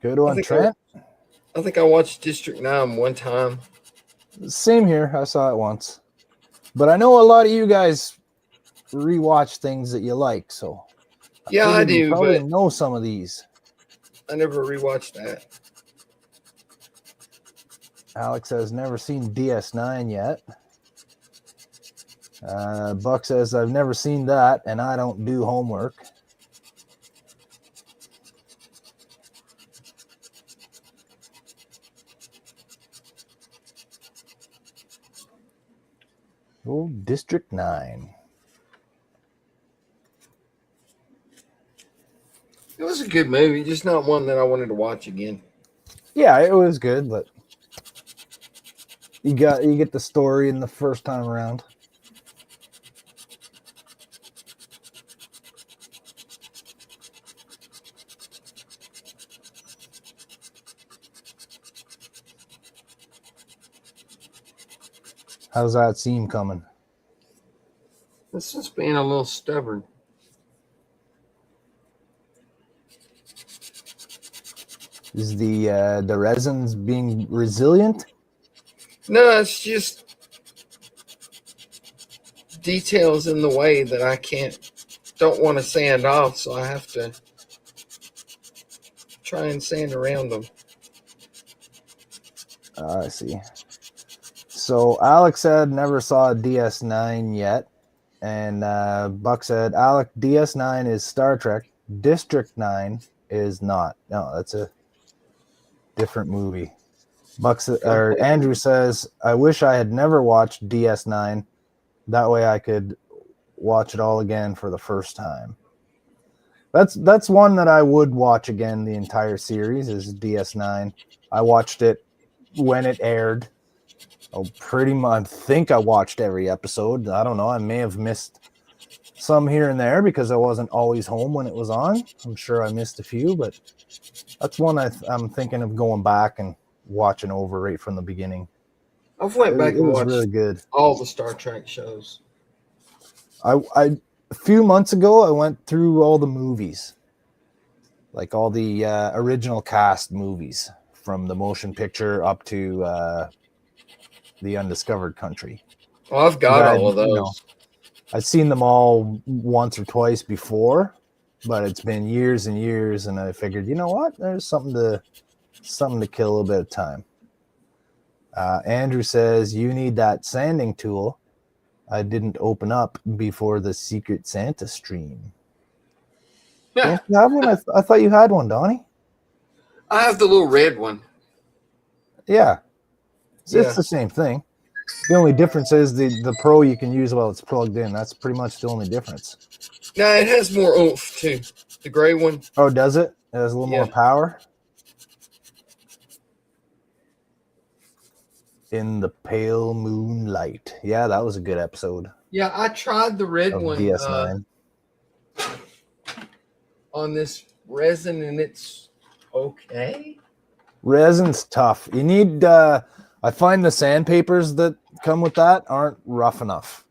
Good one, Trent. I think I watched District 9 one time. Same here. I saw it once. But I know a lot of you guys rewatch things that you like, so Yeah, I do. You probably But know some of these. I never rewatched that. Alex has never seen DS9 yet. Buck says, I've never seen that, and I don't do homework. Oh, District 9. It was a good movie, just not one that I wanted to watch again. Yeah, it was good, but you get the story in the first time around. How's that seam coming? It's just being a little stubborn. Is the resins being resilient? No, it's just details in the way that I don't want to sand off, so I have to try and sand around them. I see. So Alex said never saw DS9 yet, and Buck said, Alec, DS9 is Star Trek. District 9 is not. No, that's a different movie. Andrew says, I wish I had never watched DS9. That way I could watch it all again for the first time. That's one that I would watch again. The entire series is DS9. I watched it when it aired. Pretty much, I think I watched every episode. I don't know. I may have missed some here and there because I wasn't always home when it was on. I'm sure I missed a few, but that's one I'm thinking of going back and watching over right from the beginning. I've went back and watched really good. All the Star Trek shows. A few months ago, I went through all the movies, like all the original cast movies from the motion picture up to the Undiscovered Country. Well, I've got all of those. I've seen them all once or twice before, but it's been years and years, and I figured, you know what? There's something to kill a little bit of time. Andrew says, you need that sanding tool I didn't open up before the Secret Santa stream. Don't you have one? I thought you had one, Donnie. I have the little red one. Yeah. It's the same thing. The only difference is the Pro you can use while it's plugged in. That's pretty much the only difference. No, it has more oomph too. The gray one. Oh, does it? It has a little more power? In the pale moonlight. Yeah, that was a good episode. Yeah, I tried the red one DS9. On this resin, and it's okay. Resin's tough. You need I find the sandpapers that come with that aren't rough enough.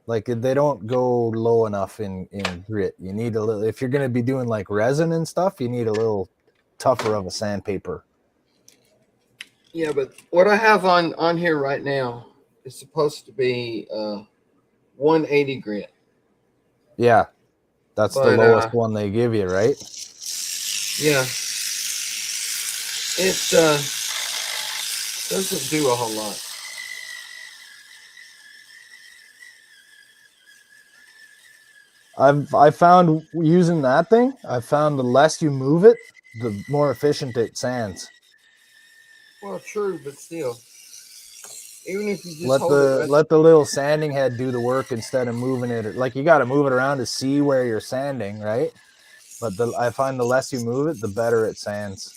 Like they don't go low enough in grit. You need a little, if you're going to be doing like resin and stuff, you need a little tougher of a sandpaper. Yeah, but what I have on here right now is supposed to be 180 grit. Yeah. That's the But, lowest one they give you, right? yeah, it doesn't do a whole lot. I found using that thing, I found the less you move it, the more efficient it sands. Well, true, but still, even if you just hold it, Let the little sanding head do the work instead of moving it. Like you got to move it around to see where you're sanding, right? But I find the less you move it, the better it sands.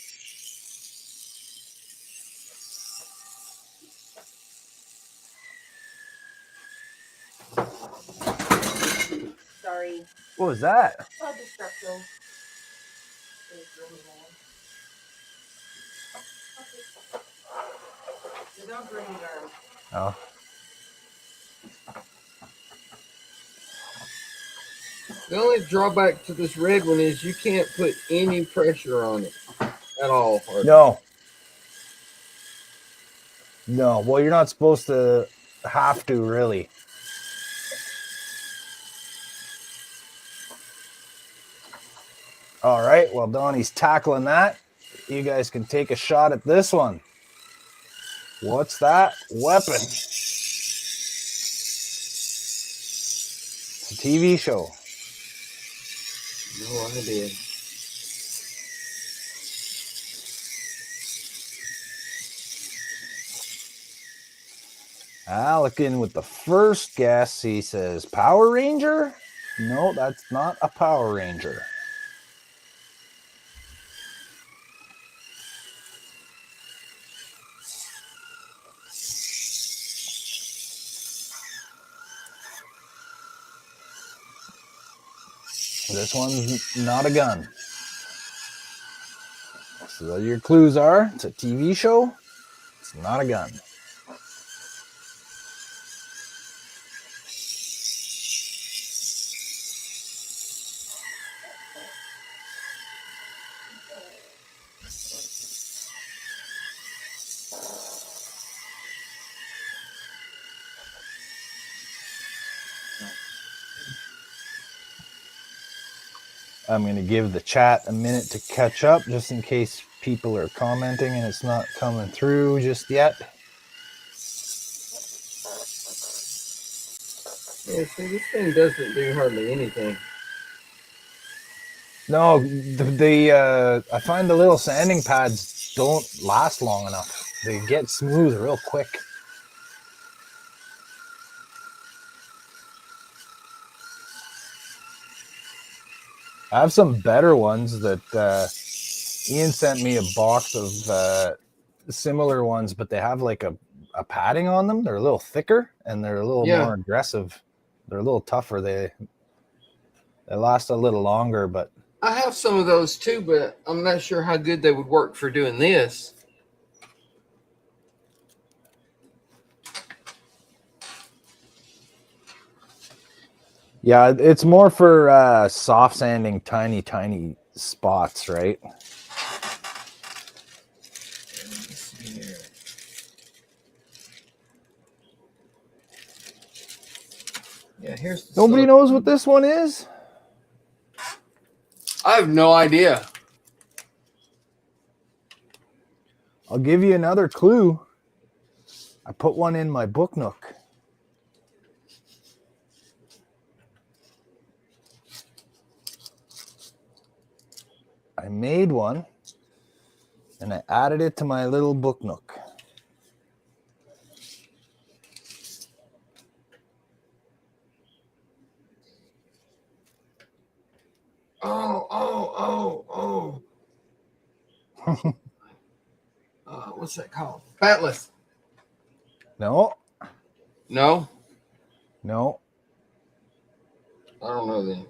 Sorry. What was that? Oh, destructo. Don't bring it arm. Oh. the only drawback to this red one is you can't put any pressure on it at all. No. No. Well, you're not supposed to have to, really. All right. Well, Donnie's tackling that. You guys can take a shot at this one. What's that weapon? It's a TV show. No idea. Alec in with the first guess. He says Power Ranger? No, that's not a Power Ranger. This one's not a gun. So your clues are, it's a TV show. It's not a gun. I'm going to give the chat a minute to catch up just in case people are commenting and it's not coming through just yet. Yeah, see, this thing doesn't do hardly anything. No, I find the little sanding pads don't last long enough. They get smooth real quick. I have some better ones that Ian sent me a box of similar ones, but they have like a padding on them. They're a little thicker and they're a little more aggressive. They're a little tougher. They last a little longer, but I have some of those too, but I'm not sure how good they would work for doing this. yeah, it's more for soft sanding tiny spots, right? Yeah, here's the Nobody knows what this one is? I have no idea. I'll give you another clue. I put one in my book nook. I made one and I added it to my little book nook. Oh. What's that called? Batless. No. No? No. I don't know then.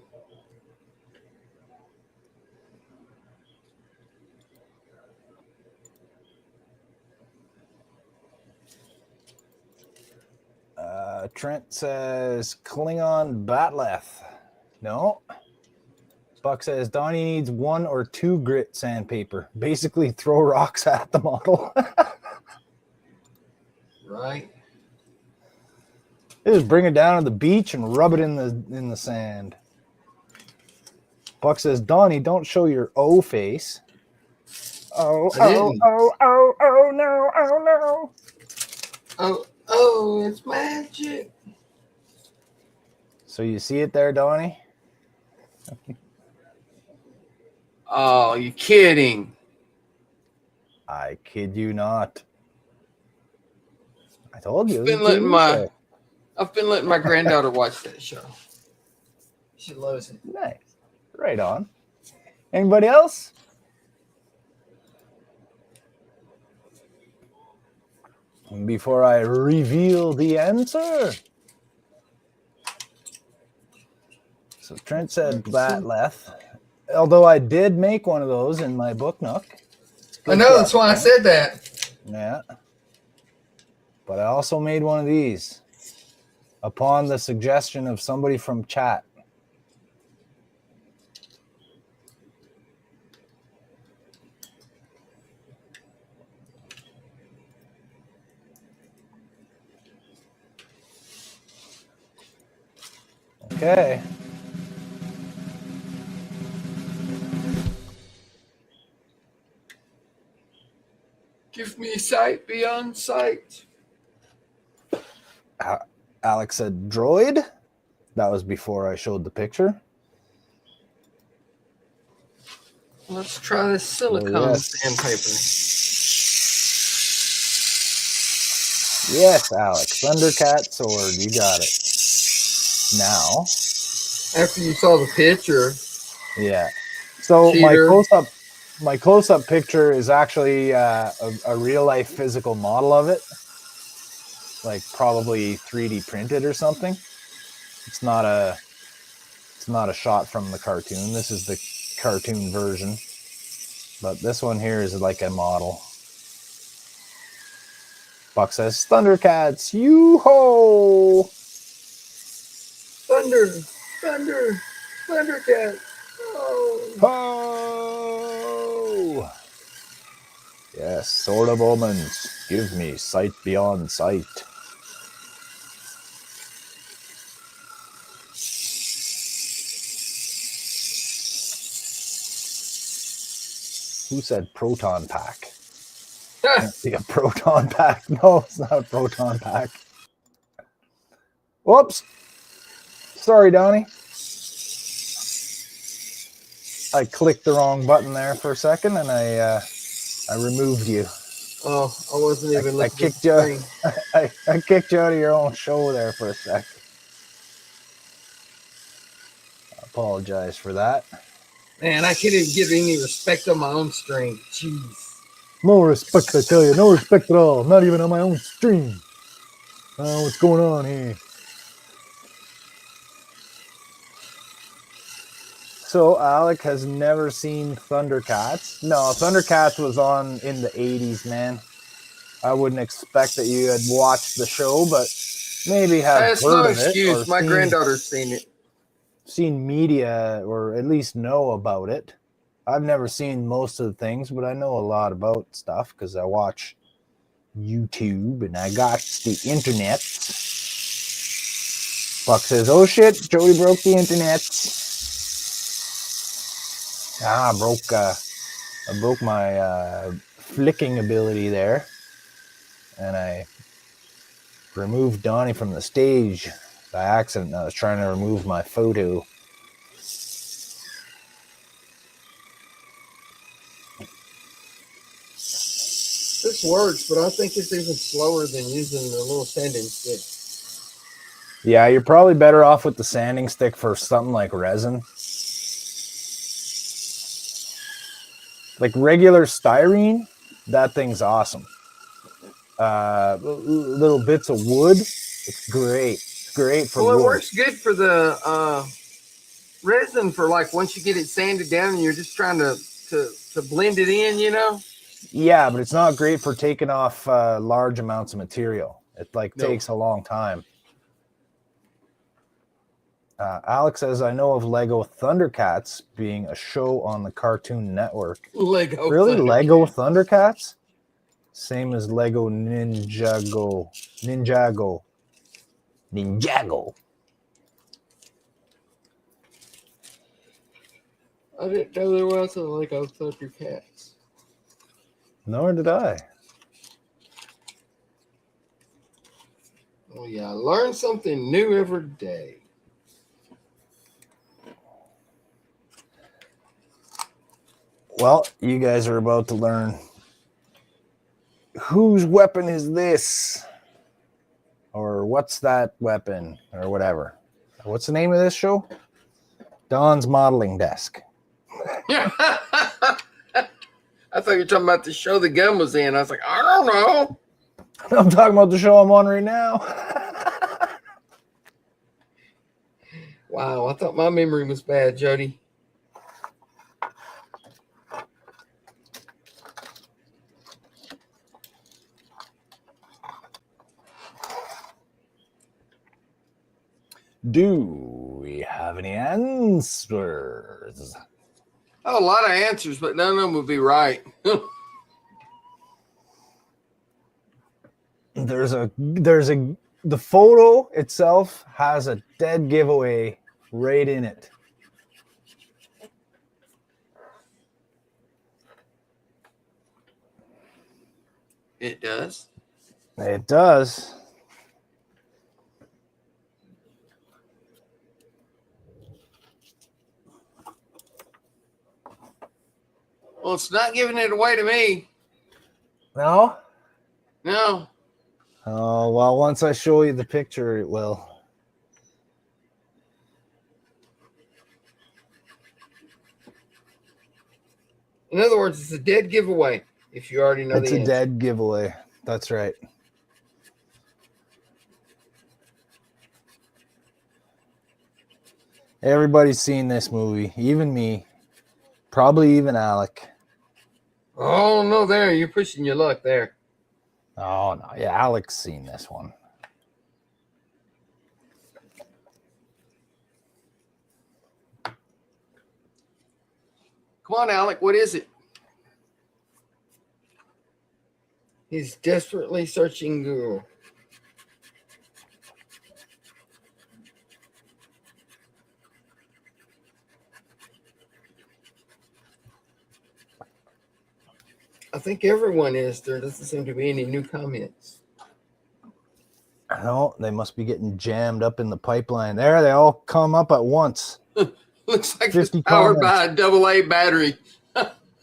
Trent says Klingon Batleth. No. Buck says Donnie needs 1 or 2 grit sandpaper. Basically throw rocks at the model. Right. Just bring it down to the beach and rub it in the sand. Buck says, Donnie, don't show your O face. Oh, I didn't. no, oh, no. Oh, it's magic. So you see it there, Donnie? Oh, you kidding? I kid you not. I told you. I've been letting my granddaughter watch that show. She loves it. Nice. Right on. Anybody else? Before I reveal the answer. So Trent said Batleth. Although I did make one of those in my book nook. I know, that's why I said that. Yeah. But I also made one of these upon the suggestion of somebody from chat. Okay. Give me sight beyond sight. Alex said droid. That was before I showed the picture. Let's try this silicone sandpaper. Yes, Alex. Thundercat sword. You got it. Now. After you saw the picture. Yeah. So Cheater. my close-up picture is actually a real life physical model of it. Like probably 3D printed or something. It's not a shot from the cartoon. This is the cartoon version. But this one here is like a model. Buck says, Thundercats, you-ho! Thundercat. Oh. Ho! Yes, sword of omens. Give me sight beyond sight. Who said proton pack? Can't see a proton pack. No, it's not a proton pack. Whoops. Sorry, Donnie. I clicked the wrong button there for a second, and I removed you. Oh, I wasn't even looking. I kicked you. I kicked you out of your own show there for a sec. I apologize for that. Man, I can't even give any respect on my own stream. Jeez. No respect, I tell you. No respect at all. Not even on my own stream. What's going on here? So Alec has never seen Thundercats. No, Thundercats was on in the 80s, man. I wouldn't expect that you had watched the show, but maybe have That's heard no of excuse. it. My granddaughter's seen it. Seen media, or at least know about it. I've never seen most of the things, but I know a lot about stuff because I watch YouTube and I got the internet. Buck says, oh shit, Jody broke the internet. I broke my flicking ability there, and I removed Donnie from the stage by accident. I was trying to remove my photo. This works, but I think it's even slower than using the little sanding stick. Yeah, you're probably better off with the sanding stick for something like resin. Like regular styrene, that thing's awesome. Little bits of wood, it's great. It's great for wood. Well, it works good for the resin for like once you get it sanded down and you're just trying to blend it in, you know? Yeah, but it's not great for taking off large amounts of material. It takes a long time. Alex says, I know of Lego Thundercats being a show on the Cartoon Network. Lego Really? Thundercats. Lego Thundercats? Same as Lego Ninjago. I didn't know there was a Lego Thundercats. Nor did I. Oh yeah, I learn something new every day. Well, you guys are about to learn whose weapon is this? Or what's that weapon? Or whatever. What's the name of this show? Don's Modeling Desk. I thought you were talking about the show the gun was in. I was like, I don't know. I'm talking about the show I'm on right now. Wow, I thought my memory was bad, Jody. Do we have any answers? Oh, a lot of answers, but none of them would be right. The photo itself has a dead giveaway right in it. It does. It does. Well, it's not giving it away to me. No? No. Oh, well, once I show you the picture, it will. In other words, it's a dead giveaway if you already know It's the a answer. dead giveaway. That's right. Everybody's seen this movie, even me, probably even Alec. Oh, no, there. You're pushing your luck there. Oh, no. Yeah, Alec's seen this one. Come on, Alec. What is it? He's desperately searching Google. I think everyone is. There doesn't seem to be any new comments. No, they must be getting jammed up in the pipeline. There, they all come up at once. Looks like it's 50 powered comments. by a AA battery.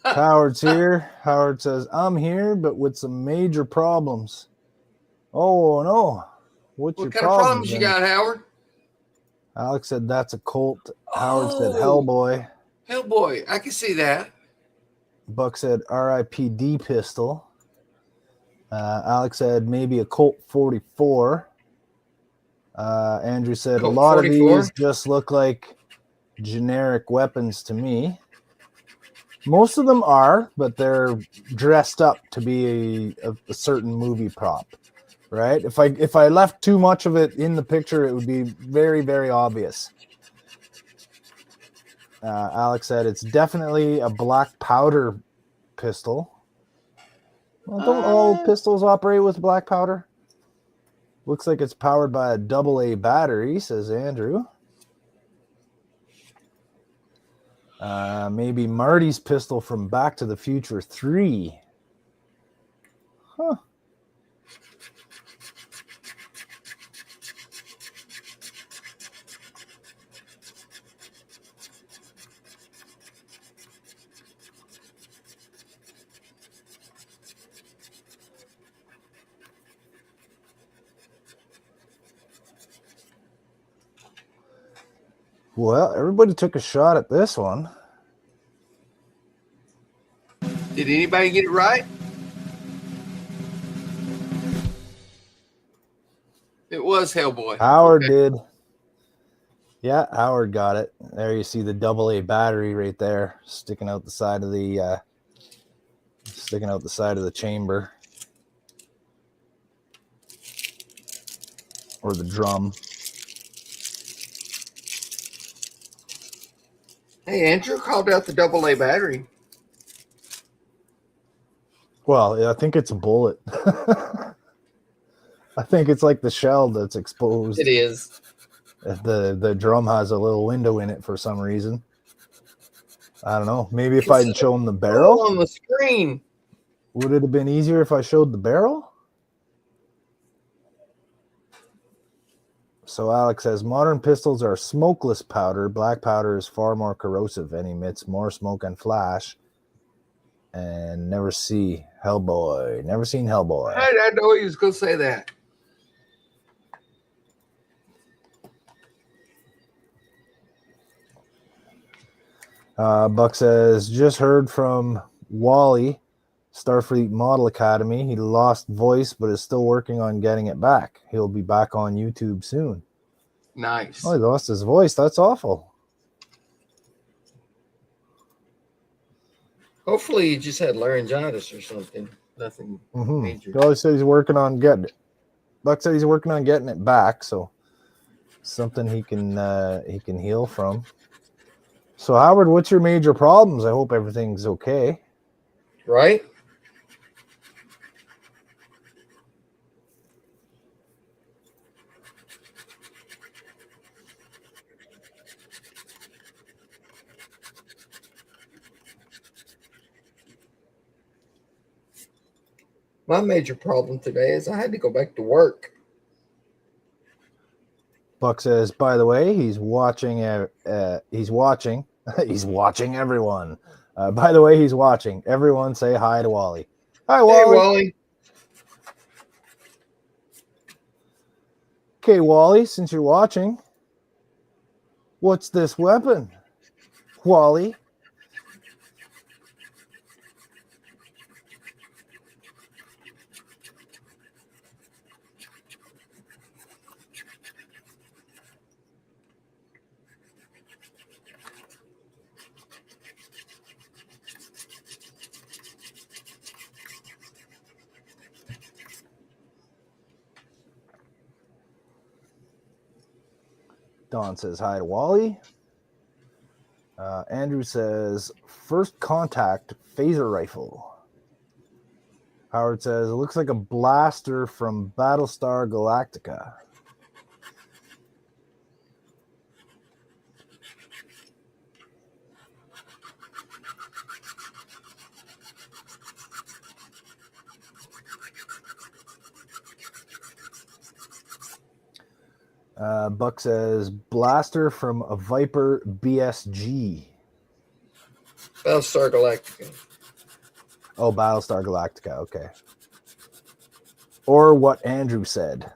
Howard's here. Howard says, I'm here, but with some major problems. Oh, no. What's your What kind of problems you then? got, Howard? Alex said, that's a Colt. Howard said, Oh. Hellboy. Hellboy. I can see that. Buck said, RIPD pistol. Alex said, maybe a Colt 44. Andrew said, Colt a lot 44? of these just look like generic weapons to me. Most of them are, but they're dressed up to be a certain movie prop, right? If I left too much of it in the picture, it would be very, very obvious. Alex said it's definitely a black powder pistol. Well, don't all pistols operate with black powder? Looks like it's powered by a AA battery, says Andrew. Maybe Marty's pistol from Back to the Future 3. Huh. Well, everybody took a shot at this one. Did anybody get it right? It was Hellboy. Howard Okay. did. Yeah, Howard got it. There you see the AA battery right there, sticking out the side of the chamber or the drum. Hey, Andrew called out the AA battery. Well, I think it's a bullet. I think it's like the shell that's exposed. It is. The drum has a little window in it for some reason. I don't know. Maybe if It's I'd shown the all barrel, on the screen. would it have been easier if I showed the barrel? So Alex says, modern pistols are smokeless powder. Black powder is far more corrosive and emits more smoke and flash. And never see Hellboy. Never seen Hellboy. How did I know he was going to say that? Buck says, just heard from Wally, Starfleet Model Academy. He lost voice, but is still working on getting it back. He'll be back on YouTube soon. Nice. Oh, he lost his voice. That's awful. Hopefully he just had laryngitis or something. Nothing major. He always said he's working on getting it. Buck said he's working on getting it back, so something he can heal from. So Howard, what's your major problems? I hope everything's okay. Right? My major problem today is I had to go back to work. Buck says, by the way, he's watching. He's watching. He's watching everyone. By the way, he's watching. Everyone say hi to Wally. Hi, Wally. Hey, Wally. Okay, Wally, since you're watching, what's this weapon? Wally. Don says hi to Wally. Andrew says, first contact phaser rifle. Howard says, it looks like a blaster from Battlestar Galactica. Buck says, blaster from a Viper BSG. Battlestar Galactica. Oh, Battlestar Galactica. Okay. Or what Andrew said.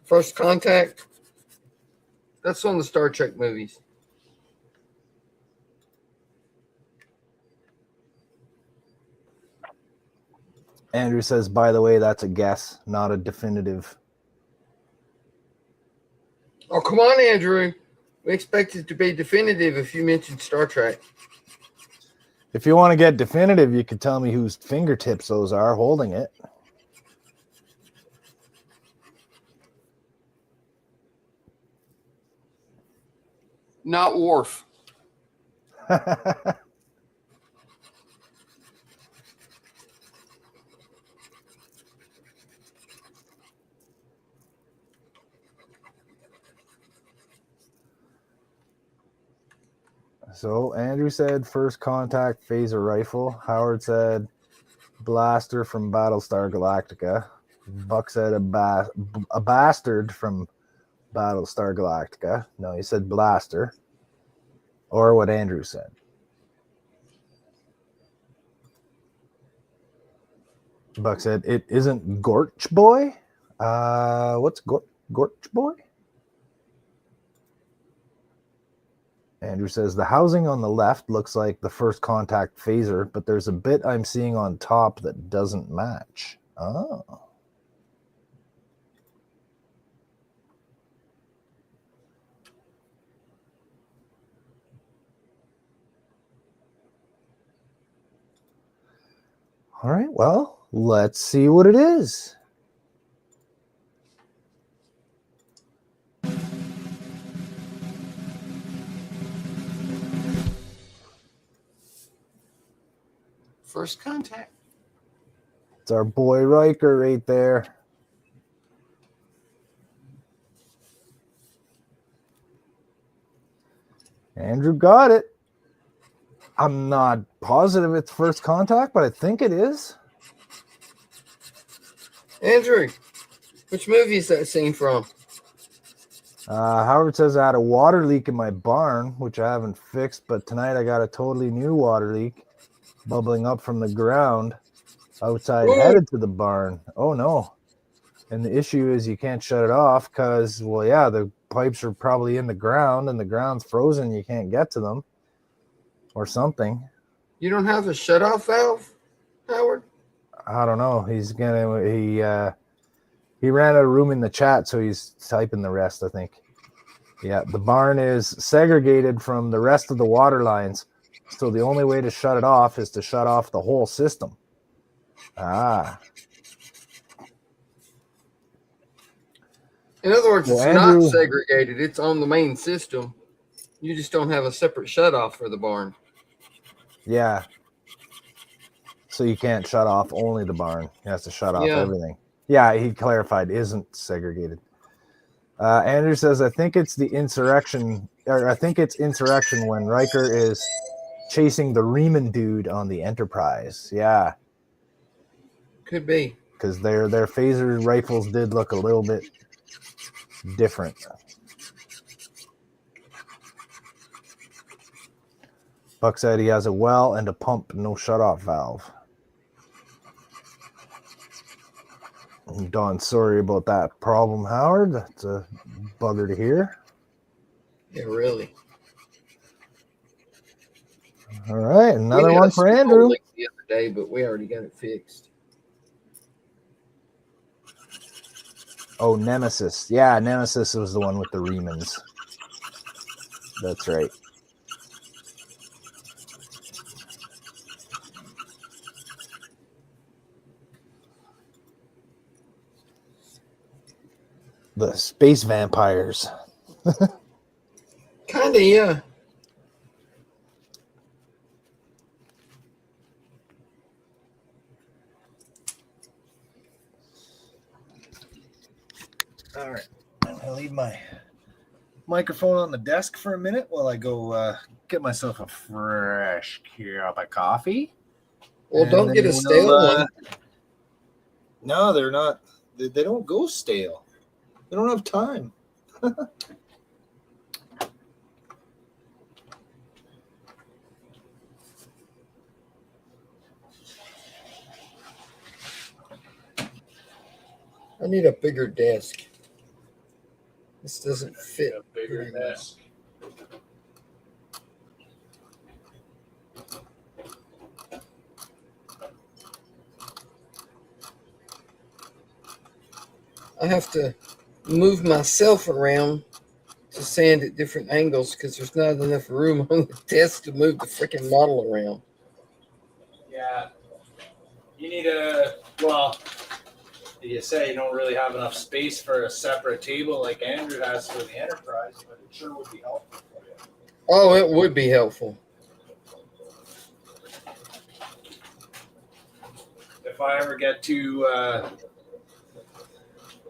First Contact. That's on the Star Trek movies. Andrew says, by the way, that's a guess, not a definitive. Oh, come on, Andrew. We expect it to be definitive if you mentioned Star Trek. If you want to get definitive, you could tell me whose fingertips those are holding it. Not Worf. So Andrew said first contact phaser rifle. Howard said blaster from Battlestar Galactica. Buck said a bastard from Battlestar Galactica. No, he said blaster. Or what Andrew said. Buck said it isn't Gorch Boy. What's Gorch Boy? Andrew says the housing on the left looks like the first contact phaser, but there's a bit I'm seeing on top that doesn't match. Oh. All right, well, let's see what it is. First Contact. It's our boy Riker right there. Andrew got it. I'm not positive it's first contact, but I think it is. Andrew, which movie is that scene from? Howard says I had a water leak in my barn, which I haven't fixed, but tonight I got a totally new water leak bubbling up from the ground outside headed to the barn. Oh no. And the issue is you can't shut it off because, well, yeah, the pipes are probably in the ground and the ground's frozen. You can't get to them or something. You don't have a shut-off valve, Howard? I don't know. He ran out of room in the chat, so he's typing the rest, I think. Yeah, the barn is segregated from the rest of the water lines. So the only way to shut it off is to shut off the whole system. Ah. In other words, Well, it's Andrew, not segregated. It's on the main system. You just don't have a separate shut-off for the barn. Yeah. So you can't shut off only the barn. You have to shut off everything. Yeah, he clarified, isn't segregated. Andrew says, I think it's insurrection when Riker is chasing the Riemann dude on the Enterprise. Yeah. Could be. Because their phaser rifles did look a little bit different. Buck said he has a well and a pump, no shut-off valve. Don, sorry about that problem, Howard. That's a bugger to hear. Yeah, really. All right, another one for Andrew. The other day, but we already got it fixed. Oh, Nemesis. Yeah, Nemesis was the one with the Riemanns. That's right. The space vampires. Kinda, yeah. All right. I'll leave my microphone on the desk for a minute while I go get myself a fresh cup of coffee. Well, don't get a stale one. No, they're not. They don't go stale. They don't have time. I need a bigger desk. This doesn't fit. A bigger desk. I have to move myself around to sand at different angles because there's not enough room on the desk to move the freaking model around. Yeah. You need did you say you don't really have enough space for a separate table like Andrew has for the Enterprise, but it sure would be helpful for you. Oh, it would be helpful. If I ever get to,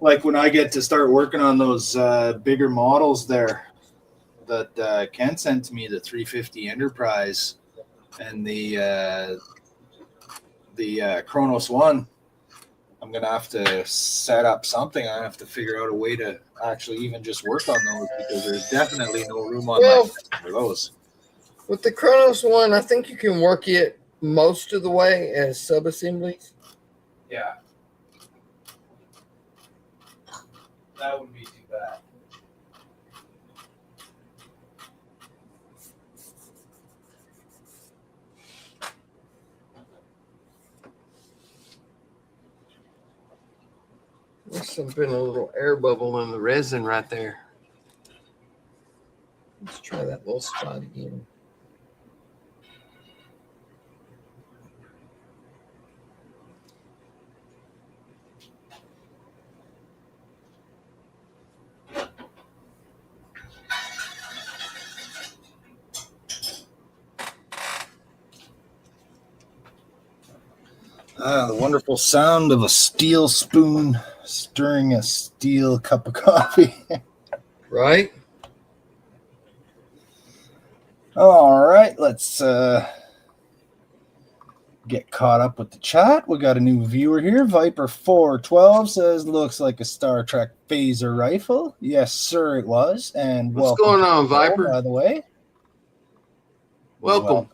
like when I get to start working on those bigger models there that Ken sent to me, the 350 Enterprise and the Kronos 1, I'm going to have to set up something. I have to figure out a way to actually even just work on those because there's definitely no room on my desk for those. With the Kronos 1, I think you can work it most of the way as sub-assemblies. Yeah. That wouldn't be too bad. Must have been a little air bubble in the resin right there. Let's try that little spot again. The wonderful sound of a steel spoon stirring a steel cup of coffee. Right? All right, let's get caught up with the chat. We got a new viewer here. Viper412 says, looks like a Star Trek phaser rifle. Yes, sir, it was. And What's welcome going to on, the show, Viper? by the way. Welcome.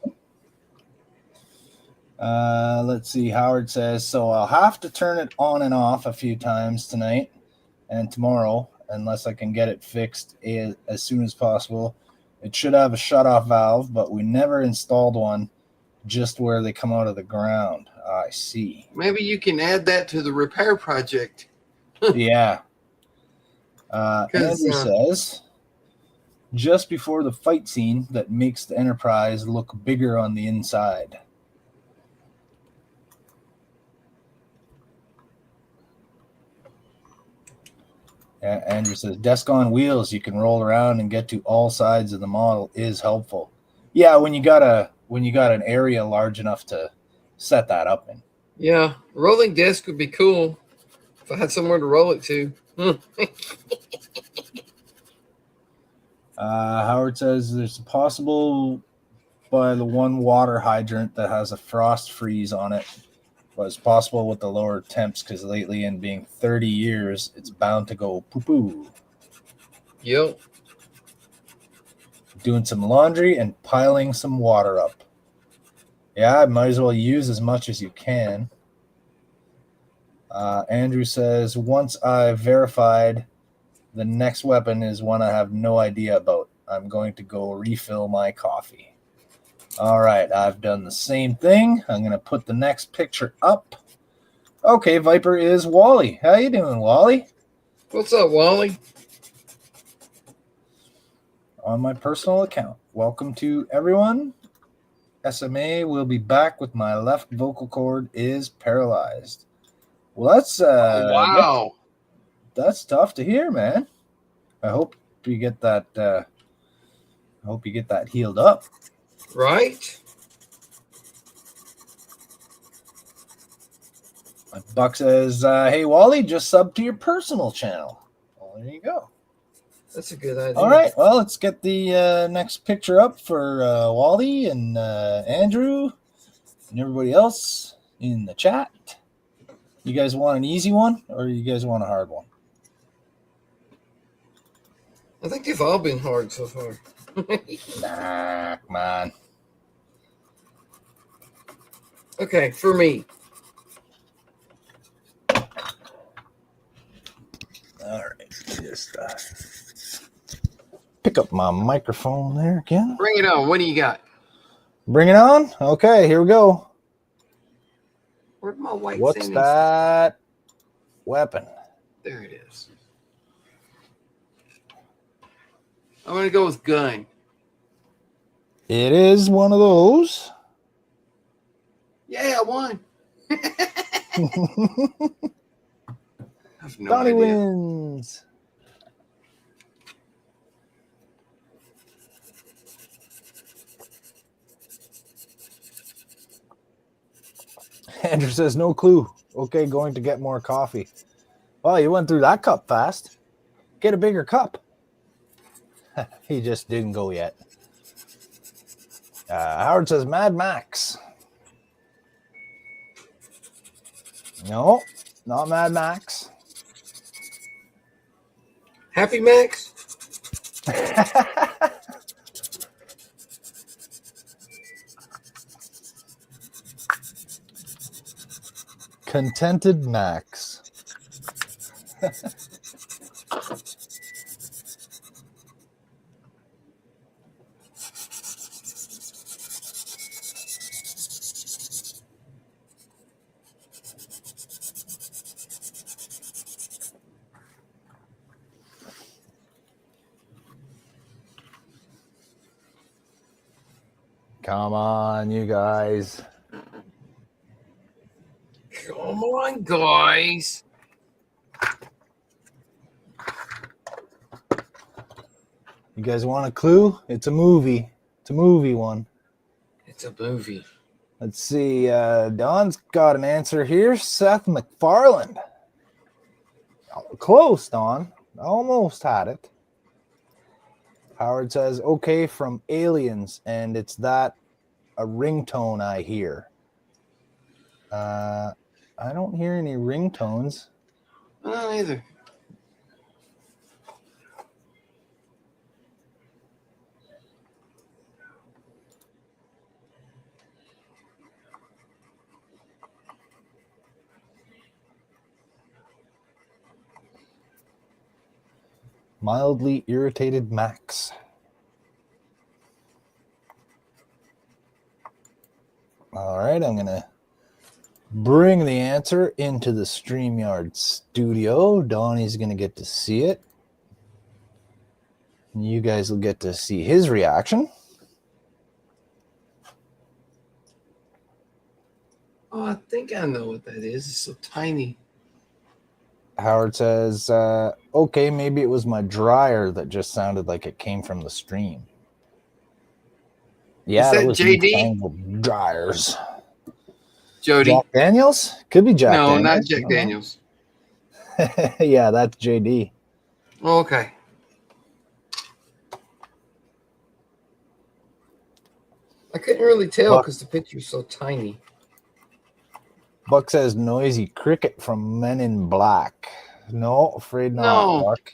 Let's see. Howard says, so I'll have to turn it on and off a few times tonight and tomorrow, unless I can get it fixed as soon as possible. It should have a shutoff valve, but we never installed one just where they come out of the ground. I see. Maybe you can add that to the repair project. Yeah. Andrew says, just before the fight scene that makes the Enterprise look bigger on the inside. Andrew says, desk on wheels, you can roll around and get to all sides of the model is helpful. Yeah, when you got an area large enough to set that up in. Yeah, rolling desk would be cool if I had somewhere to roll it to. Howard says there's a possible by the one water hydrant that has a frost freeze on it. But it's possible with the lower temps because lately, in being 30 years, it's bound to go poo-poo. Yep. Doing some laundry and piling some water up. Yeah, might as well use as much as you can. Andrew says, once I've verified, the next weapon is one I have no idea about. I'm going to go refill my coffee. All right, I've done the same thing. I'm going to put the next picture up. Okay, Viper is Wally. How you doing, Wally? What's up, Wally? On my personal account. Welcome to everyone. SMA will be back with my left vocal cord is paralyzed. Well, that's Wow. That's tough to hear, man. I hope you get that. Healed up. Right? Buck says, "Hey Wally, just sub to your personal channel." Well, there you go. That's a good idea. All right. Well, let's get the next picture up for Wally and Andrew and everybody else in the chat. You guys want an easy one, or you guys want a hard one? I think they've all been hard so far. Nah, come on. Okay, for me. All right. Just pick up my microphone there again. Bring it on. What do you got? Bring it on. Okay, here we go. Where'd my white What's sanding that weapon? There it is. I'm going to go with gun. It is one of those. Yeah, I won. I have no Donnie idea. wins. Andrew says, no clue. Okay, going to get more coffee. Well, you went through that cup fast. Get a bigger cup. He just didn't go yet. Howard says, Mad Max. No, not Mad Max. Happy Max? Contented Max. Come on, you guys. Come on, guys. You guys want a clue? It's a movie. It's a movie one. It's a movie. Let's see. Don's got an answer here. Seth MacFarlane. Oh, close, Don. Almost had it. Howard says, okay, from Aliens, and it's that a ringtone I hear. I don't hear any ringtones. I don't either. Mildly irritated Max. All right, I'm going to bring the answer into the StreamYard studio. Donnie's going to get to see it. And you guys will get to see his reaction. Oh, I think I know what that is. It's so tiny. Howard says, okay, maybe it was my dryer that just sounded like it came from the stream. Yeah, Is that those JD? newfangled dryers. Jody? Jack Daniels? Could be Jack No, Daniels. not Jack Daniels. Yeah, that's JD. Oh, okay. I couldn't really tell because the picture's so tiny. Buck says noisy cricket from Men in Black. No, afraid not, No. Buck.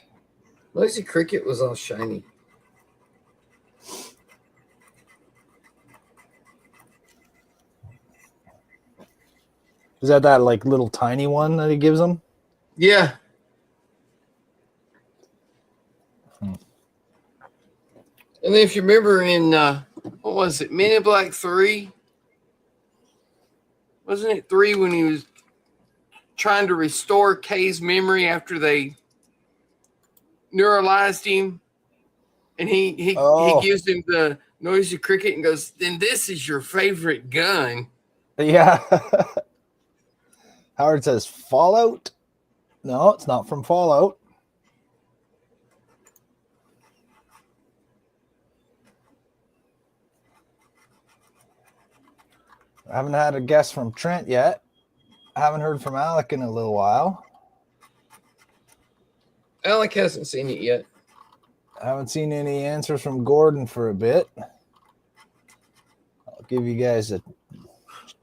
Noisy Cricket was all shiny. Is that like little tiny one that he gives him? Yeah. And then if you remember in, what was it, Men in Black 3? Wasn't it 3 when he was trying to restore Kay's memory after they neuralized him? And he gives him the noisy cricket and goes, then this is your favorite gun. Yeah. Howard says Fallout. No, it's not from Fallout. I haven't had a guess from Trent yet. I haven't heard from Alec in a little while. Alec hasn't seen it yet. I haven't seen any answers from Gordon for a bit. I'll give you guys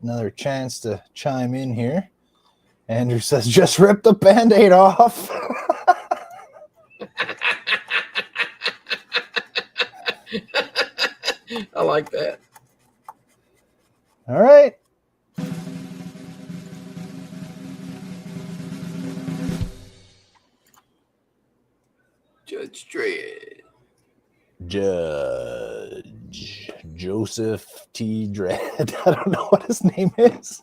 another chance to chime in here. Andrew says, just rip the Band-Aid off. I like that. All right. Judge Dredd. Judge Joseph T. Dredd. I don't know what his name is.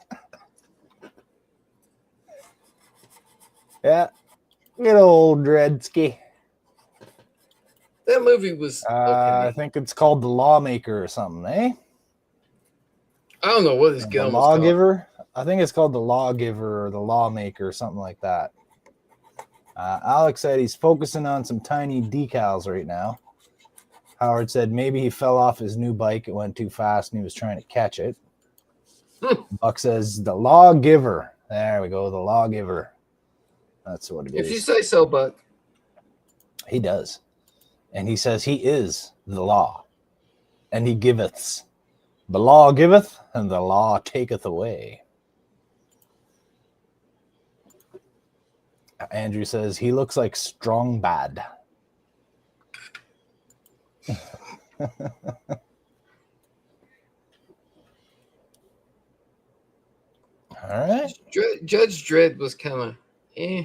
Yeah. Good old Dredsky. That movie was okay. I think it's called The Lawmaker or something, eh? I don't know what this The gun was Lawgiver? I think it's called The Lawgiver or The Lawmaker or something like that. Alex said he's focusing on some tiny decals right now. Howard said maybe he fell off his new bike. It went too fast and he was trying to catch it. Buck says The Lawgiver. There we go. The Lawgiver. That's what it is. If you say so, Buck. He does. And he says he is the law. And he giveth. The law giveth, and the law taketh away. Andrew says he looks like Strong Bad. All right. Judge Dredd was kind of eh.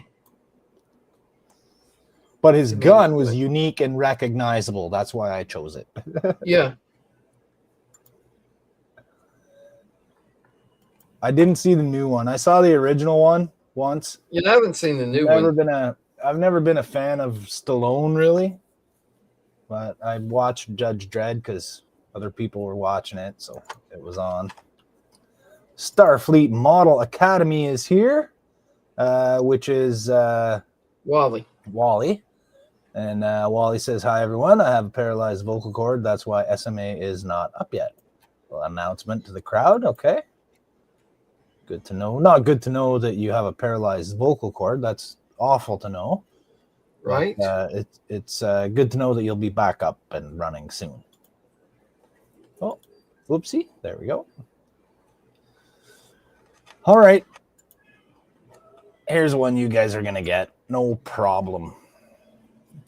But his gun was unique and recognizable. That's why I chose it. Yeah. I didn't see the new one. I saw the original one once. Yeah, I haven't seen the new one. I've never been a fan of Stallone, really. But I watched Judge Dredd because other people were watching it, so it was on. Starfleet Model Academy is here, which is Wally. And Wally says, hi, everyone. I have a paralyzed vocal cord. That's why SMA is not up yet. Well, announcement to the crowd. Okay. Good to know. Not good to know that you have a paralyzed vocal cord. That's awful to know. right? It's good to know that you'll be back up and running soon. Oh, whoopsie. There we go. All right. Here's one you guys are going to get. No problem.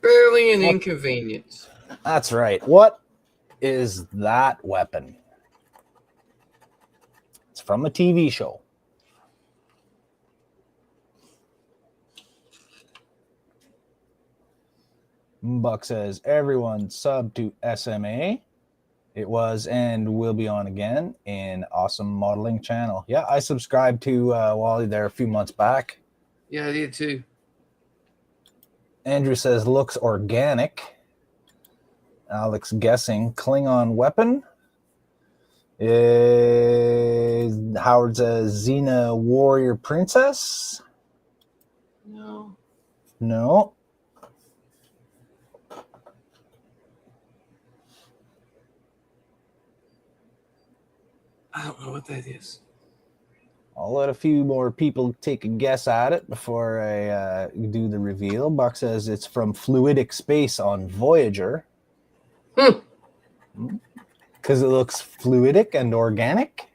Barely an inconvenience. That's right. What is that weapon? It's from a TV show. Buck says, everyone sub to SMA. It was and will be on again in awesome modeling channel. Yeah, I subscribed to Wally there a few months back. Yeah, I did too. Andrew says, looks organic. Alex guessing Klingon weapon. Howard says, Xena warrior princess. No. No. I don't know what that is. I'll let a few more people take a guess at it before I do the reveal. Buck says it's from Fluidic Space on Voyager. Because it looks fluidic and organic.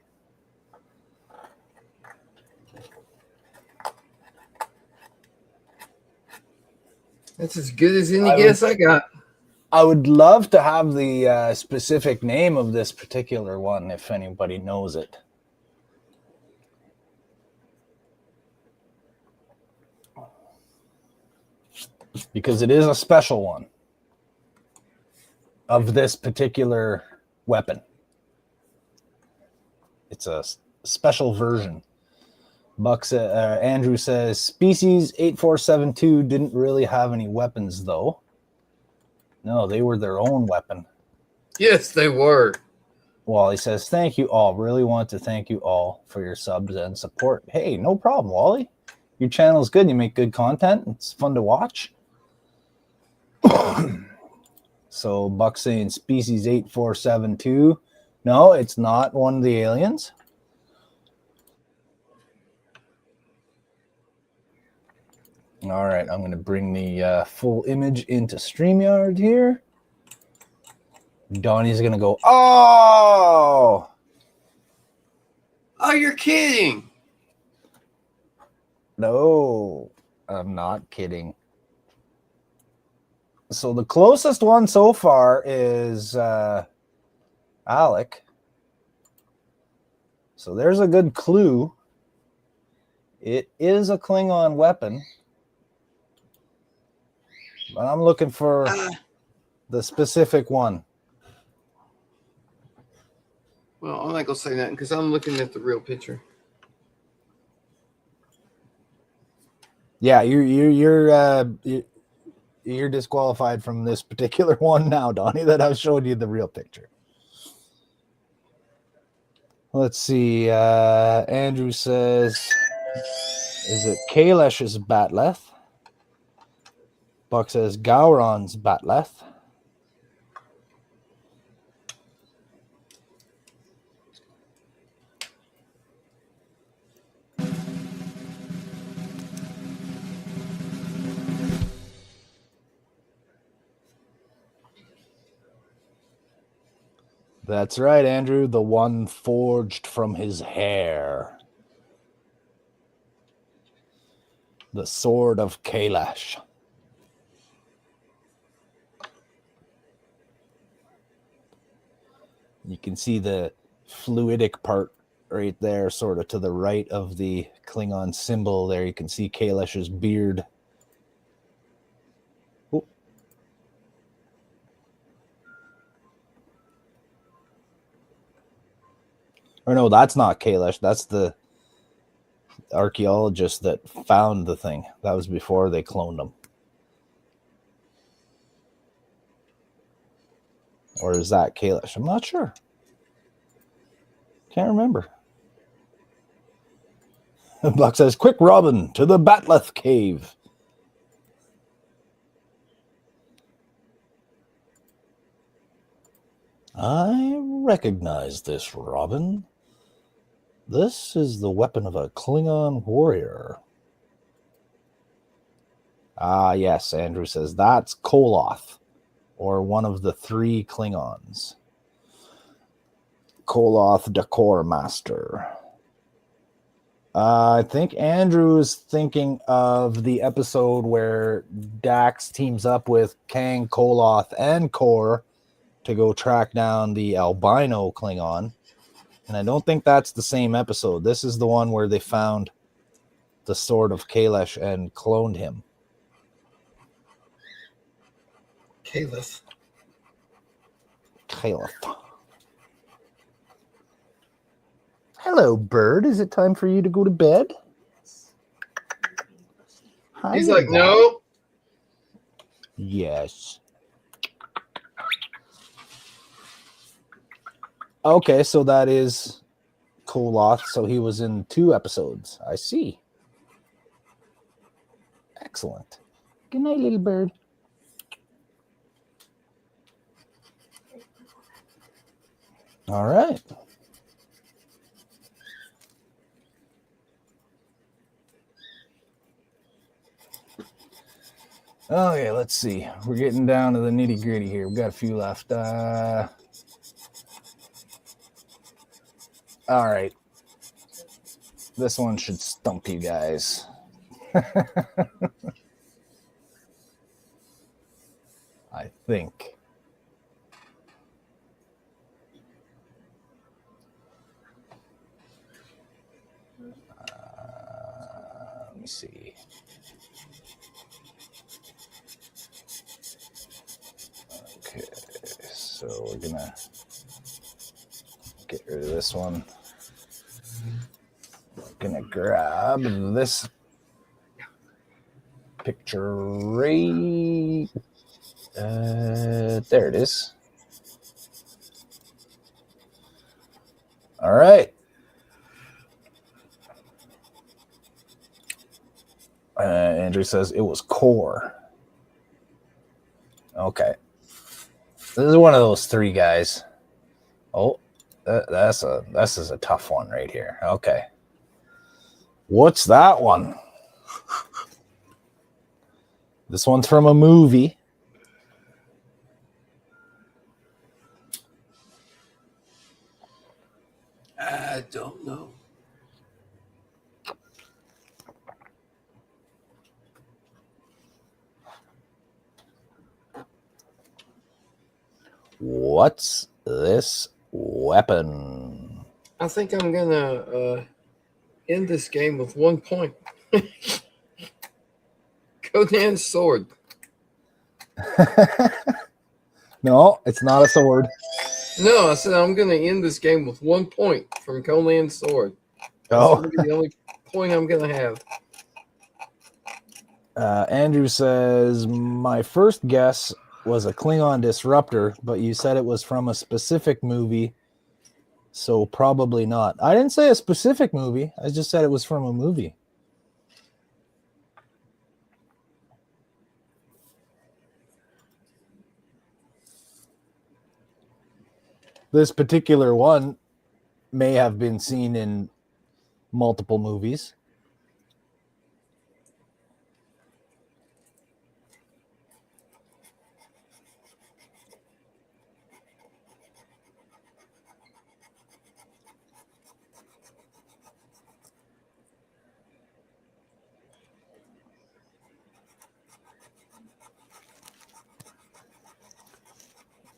That's as good as any guess I got. I would love to have the specific name of this particular one if anybody knows it. Because it is a special one of this particular weapon. It's a special version. Andrew says, Species 8472 didn't really have any weapons, though. No, they were their own weapon. Yes, they were. Wally says, thank you all. Really want to thank you all for your subs and support. Hey, no problem, Wally. Your channel's good. You make good content. It's fun to watch. So Buck saying Species 8472. No, it's not one of the aliens. All right, I'm going to bring the full image into StreamYard here. Donnie's going to go, oh! Oh, you're kidding. No, I'm not kidding. So the closest one so far is Alec. So there's a good clue. It is a Klingon weapon. But I'm looking for the specific one. Well, I'm not going to say nothing because I'm looking at the real picture. Yeah, you're disqualified from this particular one now, Donnie, that I've showed you the real picture. Let's see. Andrew says, is it Kalesh's Batleth? Buck says Gowron's Batleth. That's right, Andrew. The one forged from his hair. The sword of Kalesh. You can see the fluidic part right there, sort of to the right of the Klingon symbol there. You can see Kalesh's beard. Oh. Or no, that's not Kalesh. That's the archaeologist that found the thing. That was before they cloned him. Or is that Kalesh? I'm not sure. Can't remember. Buck says, quick, Robin, to the Batleth cave. I recognize this, Robin. This is the weapon of a Klingon warrior. Yes, Andrew says that's Koloth, or one of the 3 Klingons. Koloth Decor Master. I think Andrew is thinking of the episode where Dax teams up with Kang, Koloth, and Kor to go track down the albino Klingon. And I don't think that's the same episode. This is the one where they found the sword of Kalesh and cloned him. Caliph. Caliph. Hello, bird. Is it time for you to go to bed? Hi, He's like, guy. no. Yes. Okay, so that is Koloth. So he was in 2 episodes. I see. Excellent. Good night, little bird. All right. Okay, let's see. We're getting down to the nitty gritty here. We've got a few left. All right. This one should stump you guys. I think. Let me see. Okay, so we're gonna get rid of this one. Gonna grab this picture right. There it is. All right. Andrew says it was Core. Okay. This is one of those 3 guys. Oh, this is a tough one right here. Okay. What's that one? This one's from a movie. I don't know. What's this weapon? I think I'm gonna end this game with 1 point. Conan's sword. No, it's not a sword. No, I said I'm gonna end this game with 1 point from Conan's sword. That's Oh. gonna be the only point I'm gonna have. Andrew says, my first guess was a Klingon disruptor, but you said it was from a specific movie, so probably not. I didn't say a specific movie. I just said it was from a movie. This particular one may have been seen in multiple movies.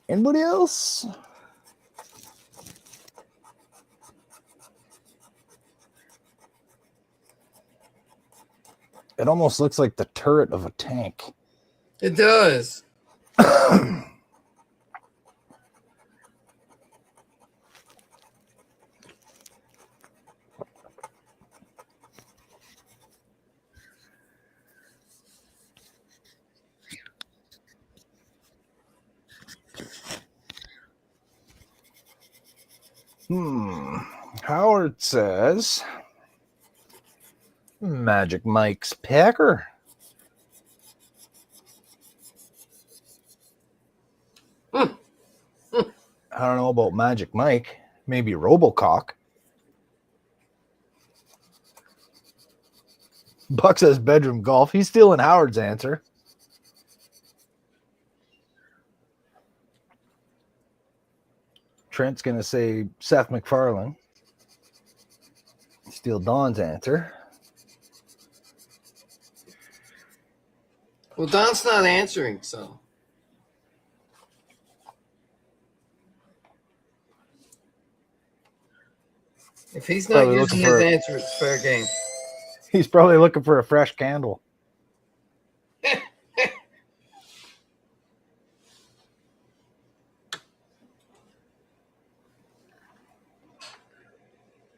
Anybody else? It almost looks like the turret of a tank. It does. Howard says Magic Mike's Packer. I don't know about Magic Mike. Maybe Robocock. Buck says bedroom golf. He's stealing Howard's answer. Trent's going to say Seth MacFarlane. Steal Don's answer. Well, Don's not answering, so. If he's not Probably using looking his for- answer, it's fair game. He's probably looking for a fresh candle.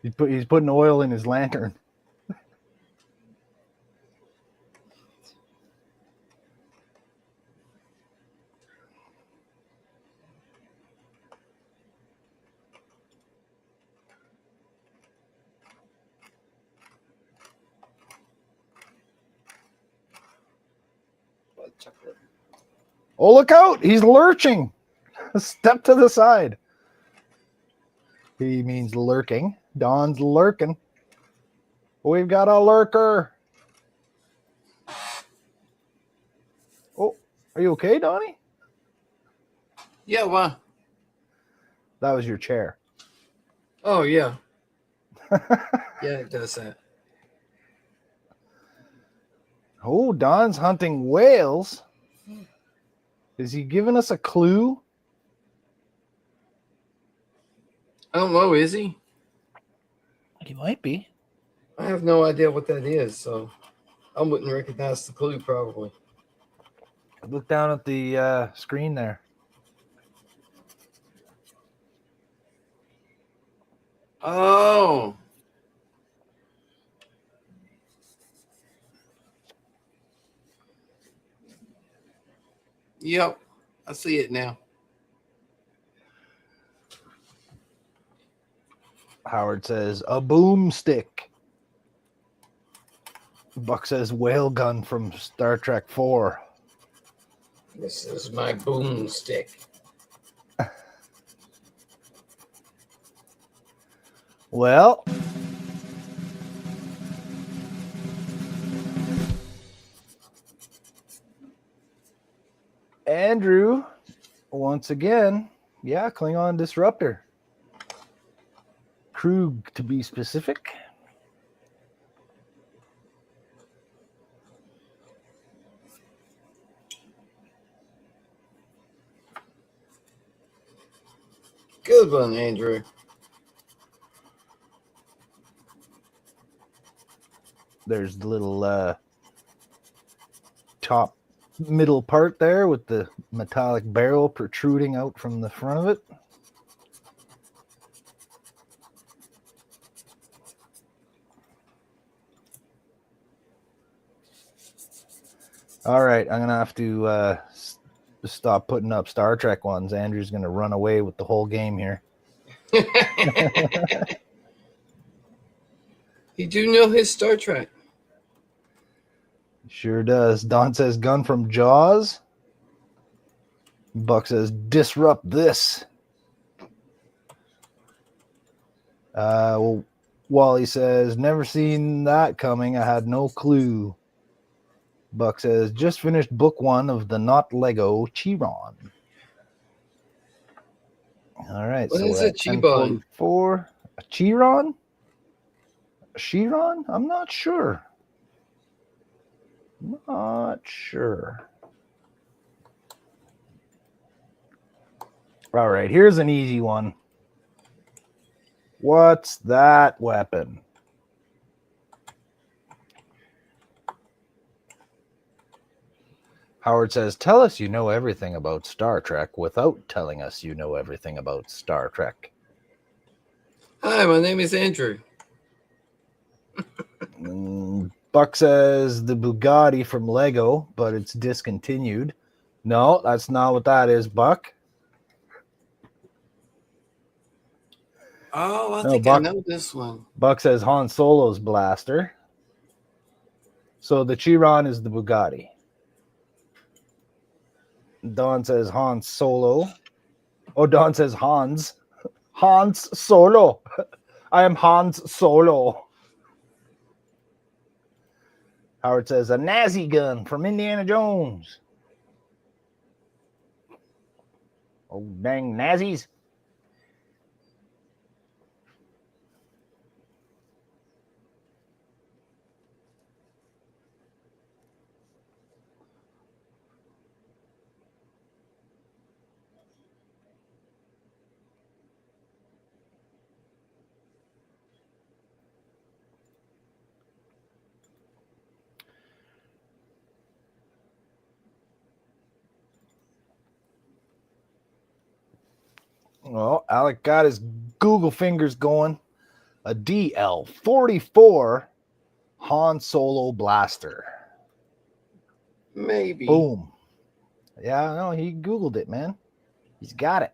He's putting oil in his lantern. Oh, look out. He's lurching. Step to the side. He means lurking. Don's lurking. We've got a lurker. Oh, are you okay, Donnie? Yeah, why? That was your chair. Oh, yeah. Yeah, it does that. Oh, Don's hunting whales. Is he giving us a clue? I don't know, is he? He might be. I have no idea what that is, so I wouldn't recognize the clue probably. Look down at the screen there. Oh. Yep, I see it now. Howard says a boomstick. Buck says whale gun from Star Trek 4. This is my boomstick. Well, Andrew, once again, yeah, Klingon disruptor. Krug, to be specific. Good one, Andrew. There's the little top middle part there with the metallic barrel protruding out from the front of it. All right, I'm going to have to stop putting up Star Trek ones. Andrew's going to run away with the whole game here. You do know his Star Trek. Sure does. Don says gun from Jaws. Buck says disrupt this. Wally says never seen that coming. I had no clue. Buck says just finished book 1 of the Not Lego Chiron. All right. What so is we're a at Chiron? 10:44. A Chiron? A Chiron? I'm not sure. Not sure. All right, here's an easy one. What's that weapon? Howard says, tell us you know everything about Star Trek without telling us you know everything about Star Trek. Hi, my name is Andrew. Buck says the Bugatti from Lego, but it's discontinued. No, that's not what that is, Buck. Oh, I No, think Buck- I know this one. Buck says Han Solo's blaster. So the Chiron is the Bugatti. Don says Han Solo. Oh, Don says Hans. Hans Solo. I am Hans Solo. Howard says a Nazi gun from Indiana Jones. Oh, dang Nazis. Well, Alec got his Google fingers going. A DL-44 Han Solo blaster. Maybe. Boom. Yeah, no, he Googled it, man. He's got it.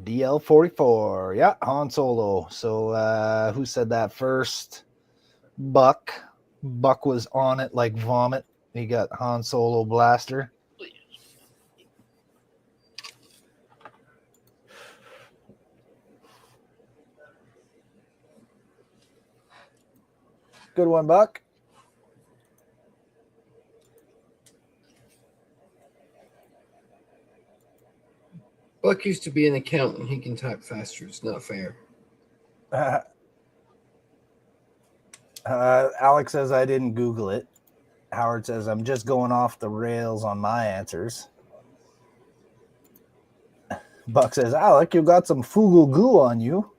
DL-44. Yeah, Han Solo. So who said that first? Buck. Buck was on it like vomit. He got Han Solo blaster. Good one, Buck. Buck used to be an accountant. He can type faster. It's not fair. Alex says I didn't Google it. Howard says I'm just going off the rails on my answers. Buck says, Alec, you got some fugu goo on you.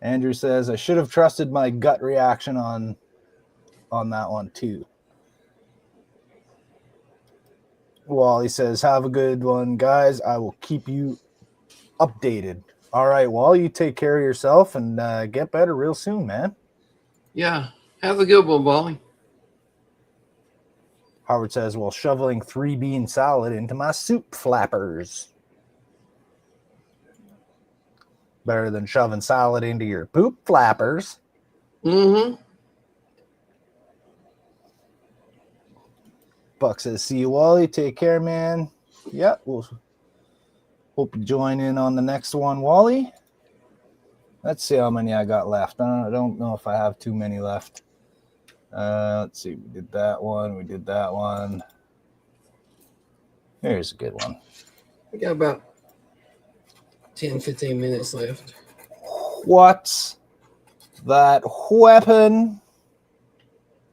Andrew says I should have trusted my gut reaction on that one too. Wally says, have a good one, guys. I will keep you updated. All right, Wally, you take care of yourself and get better real soon, man. Yeah. Have a good one, Wally. Howard says, well, shoveling 3-bean salad into my soup flappers. Better than shoving salad into your poop flappers. Mm-hmm. Buck says, see you, Wally. Take care, man. Yeah, we'll hope you join in on the next one, Wally. Let's see how many I got left. I don't know if I have too many left. Let's see. We did that one. We did that one. Here's a good one. We got about 10, 15 minutes left. What's that weapon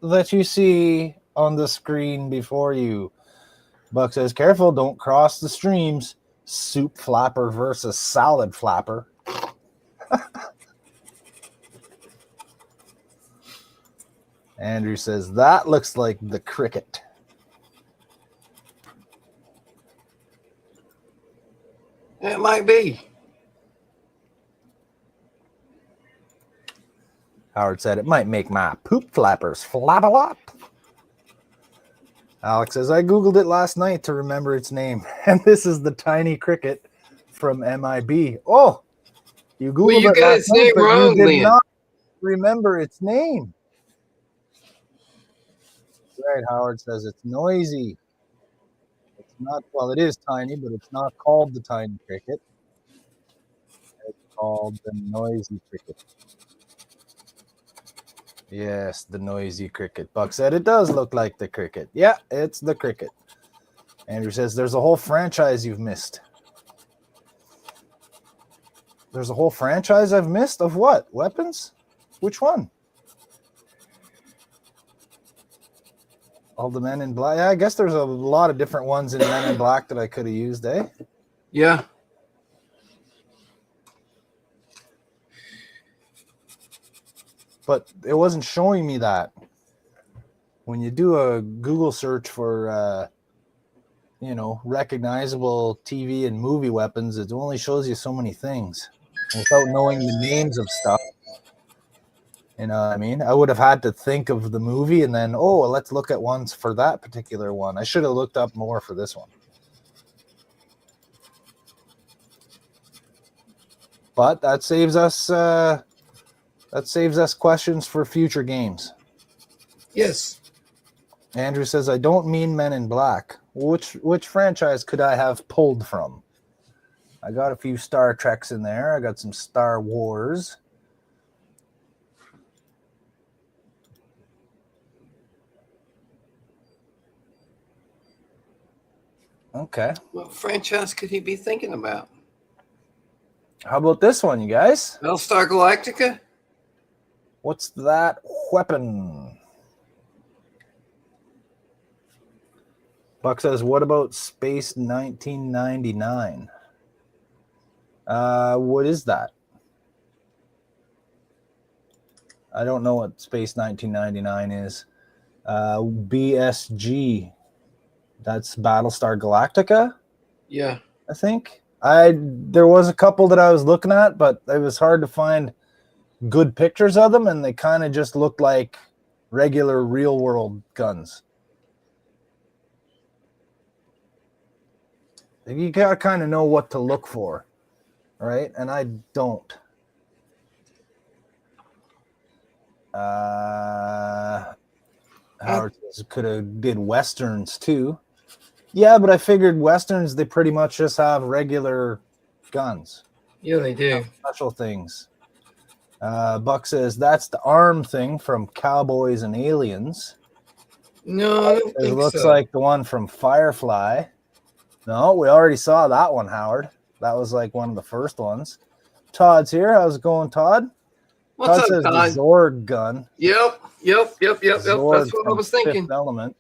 that you see on the screen before you? Buck says, careful, don't cross the streams. Soup flapper versus salad flapper. Andrew says, that looks like the cricket. It might be. Howard said, it might make my poop flappers flap a lot. Alex says, I Googled it last night to remember its name. And this is the tiny cricket from MIB. Oh, you Googled Well, you it got last its night, name but wrong, you did then. not remember its name. Right, Howard says, it's noisy. It's not, well, it is tiny, but it's not called the tiny cricket. It's called the noisy cricket. Yes, the noisy cricket. Buck said it does look like the cricket. Yeah, it's the cricket. Andrew says there's a whole franchise you've missed. There's a whole franchise I've missed of what? Weapons? Which one? All the Men in Black. Yeah, I guess there's a lot of different ones in Men in Black that I could have used, eh? Yeah. But it wasn't showing me that. When you do a Google search for, recognizable TV and movie weapons, it only shows you so many things without knowing the names of stuff. You know what I mean? I would have had to think of the movie and then, let's look at ones for that particular one. I should have looked up more for this one. But that saves us questions for future games. Yes. Andrew says, I don't mean Men in Black. Which franchise could I have pulled from? I got a few Star Treks in there. I got some Star Wars. Okay. What franchise could he be thinking about? How about this one, you guys? Battlestar Galactica? What's that weapon? Buck says, what about Space 1999? What is that? I don't know what Space 1999 is. BSG. That's Battlestar Galactica, Yeah. I think. There was a couple that I was looking at, but it was hard to find good pictures of them, and they kind of just looked like regular real world guns. You gotta kind of know what to look for, right? And I don't. Howard could have did westerns too. Yeah, but I figured westerns, they pretty much just have regular guns. Yeah, they do. Special things. Buck says that's the arm thing from Cowboys and Aliens. No, I don't It think looks so. like the one from Firefly. No, we already saw that one, Howard. That was like one of the first ones. Todd's here. How's it going, Todd? What's Todd up, says Todd? the Zorg gun. Yep. Zorg That's what I from was thinking. Fifth Element.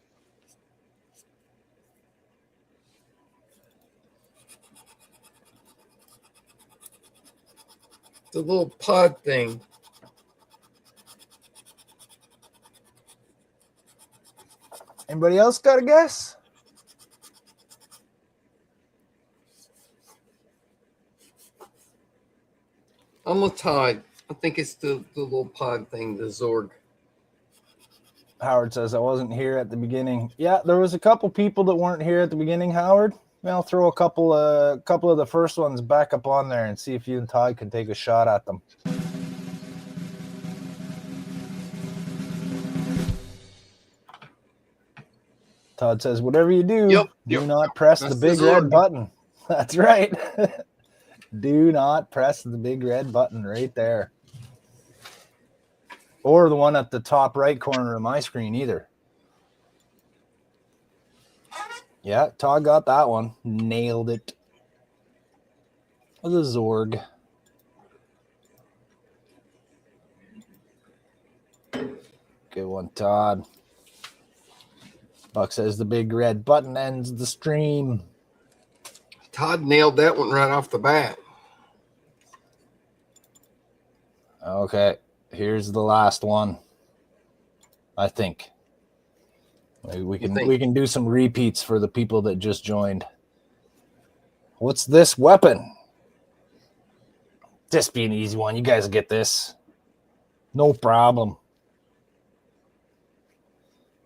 The little pod thing. Anybody else got a guess? I'm with Todd. I think it's the little pod thing, the Zorg. Howard says I wasn't here at the beginning. Yeah, there was a couple people that weren't here at the beginning, Howard. I'll throw a couple of the first ones back up on there and see if you and Todd can take a shot at them. Todd says, whatever you do, do not press the big red button. That's right. Do not press the big red button right there. Or the one at the top right corner of my screen either. Yeah, Todd got that one. Nailed it. The Zorg. Good one, Todd. Buck says the big red button ends the stream. Todd nailed that one right off the bat. Okay, here's the last one. I think. We can do some repeats for the people that just joined. What's this weapon? This be an easy one. You guys will get this. No problem.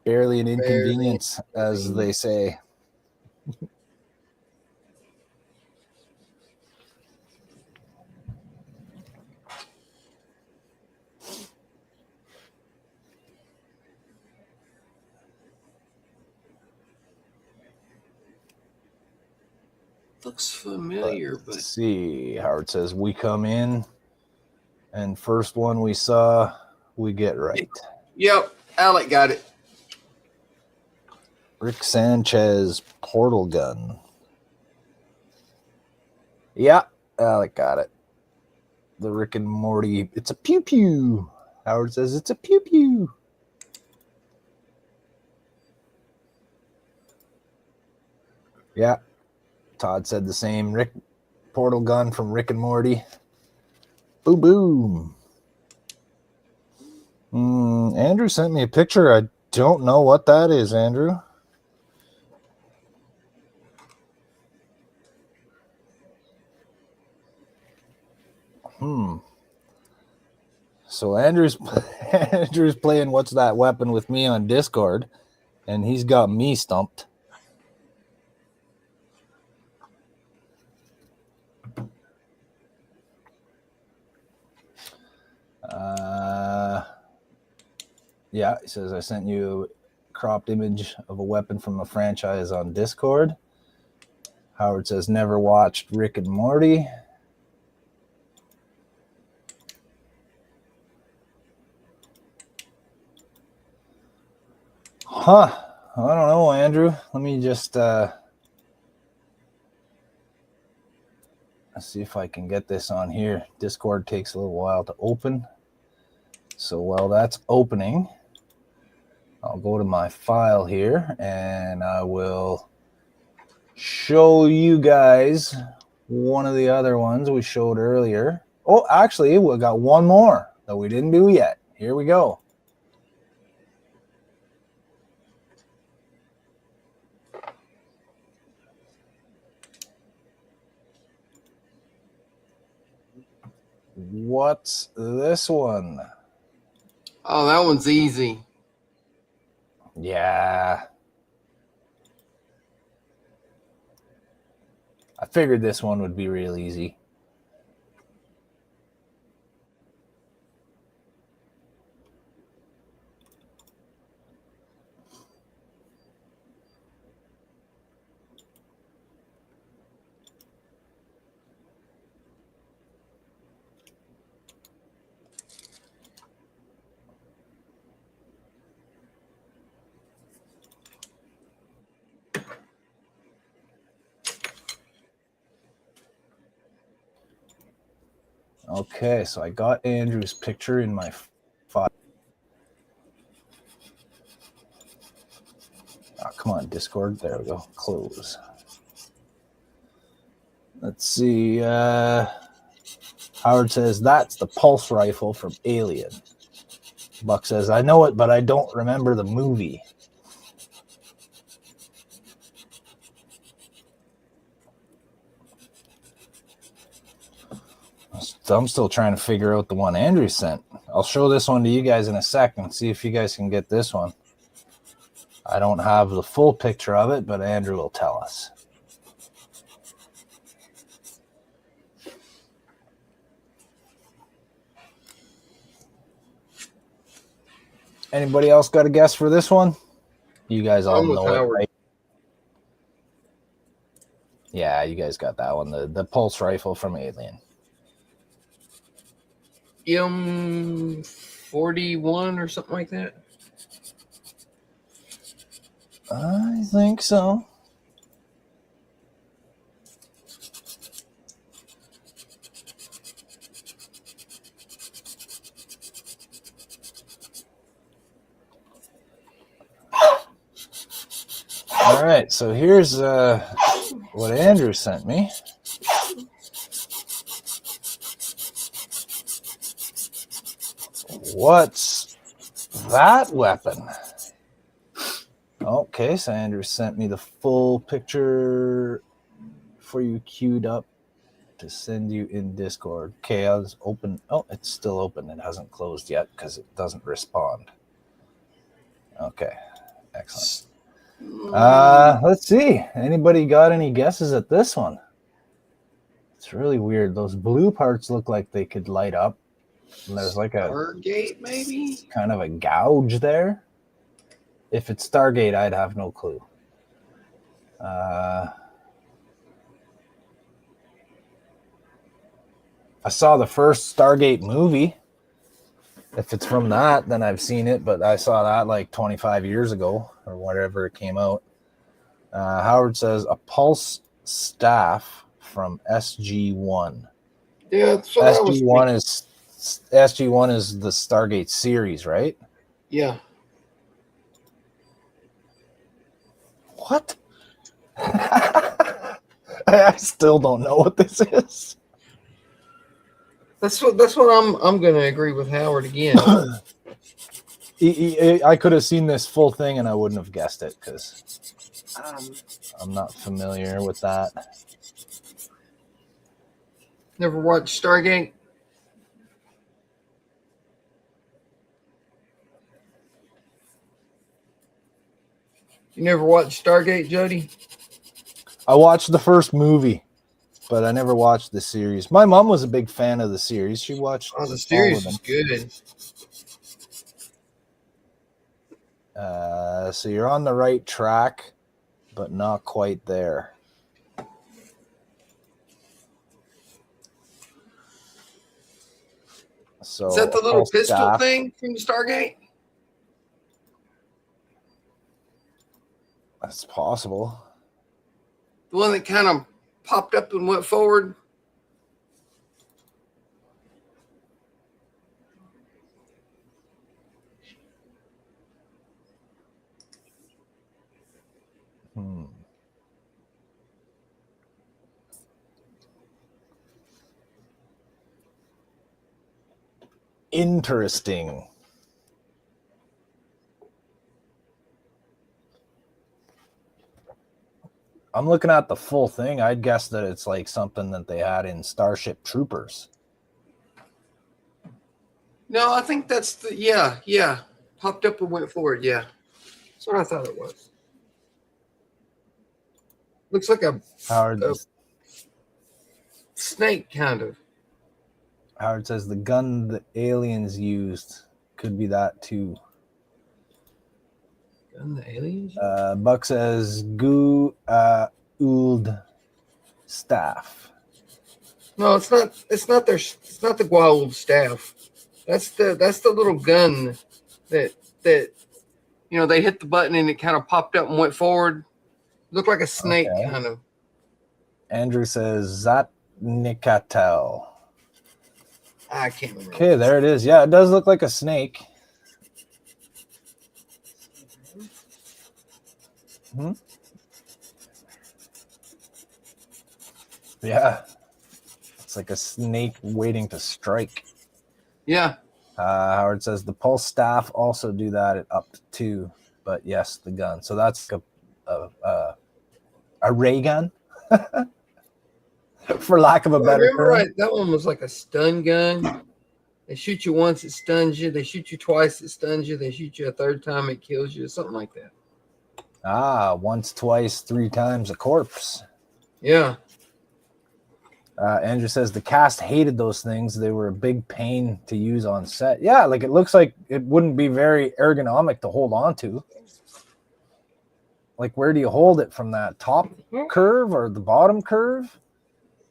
Barely an inconvenience, as they say. Looks familiar, but Let's see. Howard says we come in, and first one we saw, we get right. Yep, Alec got it. Rick Sanchez portal gun. Yeah, Alec got it. The Rick and Morty. It's a pew pew. Howard says it's a pew pew. Yeah. Todd said the same. Rick portal gun from Rick and Morty. Boom, boom. Andrew sent me a picture. I don't know what that is, Andrew. So Andrew's playing What's That Weapon with me on Discord, and he's got me stumped. Yeah, he says I sent you a cropped image of a weapon from a franchise on Discord. Howard says never watched Rick and Morty. Huh. I don't know, Andrew. Let me just let's see if I can get this on here. Discord takes a little while to open. So while that's opening, I'll go to my file here and I will show you guys one of the other ones we showed earlier. Oh, actually, we got one more that we didn't do yet. Here we go. What's this one? Oh, that one's easy. Yeah. I figured this one would be real easy. Okay, so I got Andrew's picture in my file. Oh, come on, Discord. There we go. Close. Let's see. Howard says, that's the pulse rifle from Alien. Buck says, I know it, but I don't remember the movie. I'm still trying to figure out the one Andrew sent. I'll show this one to you guys in a second. See if you guys can get this one. I don't have the full picture of it, but Andrew will tell us. Anybody else got a guess for this one? You guys all know it, right? Yeah, you guys got that one. The pulse rifle from Alien. M41 or something like that. I think so. All right, so here's what Andrew sent me. What's that weapon? Okay, so Andrew sent me the full picture for you queued up to send you in Discord. Okay, I was open. Oh, it's still open. It hasn't closed yet because it doesn't respond. Okay, excellent. Let's see. Anybody got any guesses at this one? It's really weird. Those blue parts look like they could light up. And there's like a Stargate, maybe? kind of a gouge there. If it's Stargate, I'd have no clue. I saw the first Stargate movie. If it's from that, then I've seen it, but I saw that like 25 years ago or whatever it came out. Howard says a pulse staff from SG-1. Yeah, so SG-1 is the Stargate series, right? Yeah. What? I still don't know what this is. That's what I'm going to agree with Howard again. I could have seen this full thing and I wouldn't have guessed it because I'm not familiar with that. Never watched Stargate? You never watched Stargate, Jody? I watched the first movie, but I never watched the series. My mom was a big fan of the series. She watched the series all of them. is good. So you're on the right track, but not quite there. So Is that the little pulse pistol staff. thing from the Stargate? That's possible. The one that kind of popped up and went forward? Interesting. I'm looking at the full thing. I'd guess that it's like something that they had in Starship Troopers. No, I think that's the, yeah. Popped up and went forward, yeah. That's what I thought it was. Looks like a Howard, snake, kind of. Howard says the gun the aliens used could be that too. Gun the aliens? Buck says Ould staff. No, it's not. It's not their. It's not the Goa'uld staff. That's the little gun that they hit the button and it kind of popped up and went forward. Looked like a snake, Okay. kind of. Andrew says Zatnikatel. I can't remember. Okay, there it is. Yeah, it does look like a snake. Yeah. It's like a snake waiting to strike. Yeah. Howard says the pulse staff also do that at up to 2, but yes, the gun. So that's a ray gun, for lack of a better Remember, term. right? That one was like a stun gun. They shoot you once, it stuns you. They shoot you twice, it stuns you. They shoot you a third time, it kills you. Something like that. Once, twice, 3 times a corpse. Yeah. Andrew says the cast hated those things. They were a big pain to use on set. Yeah, like it looks like it wouldn't be very ergonomic to hold on to. Like, where do you hold it? From that top curve or the bottom curve?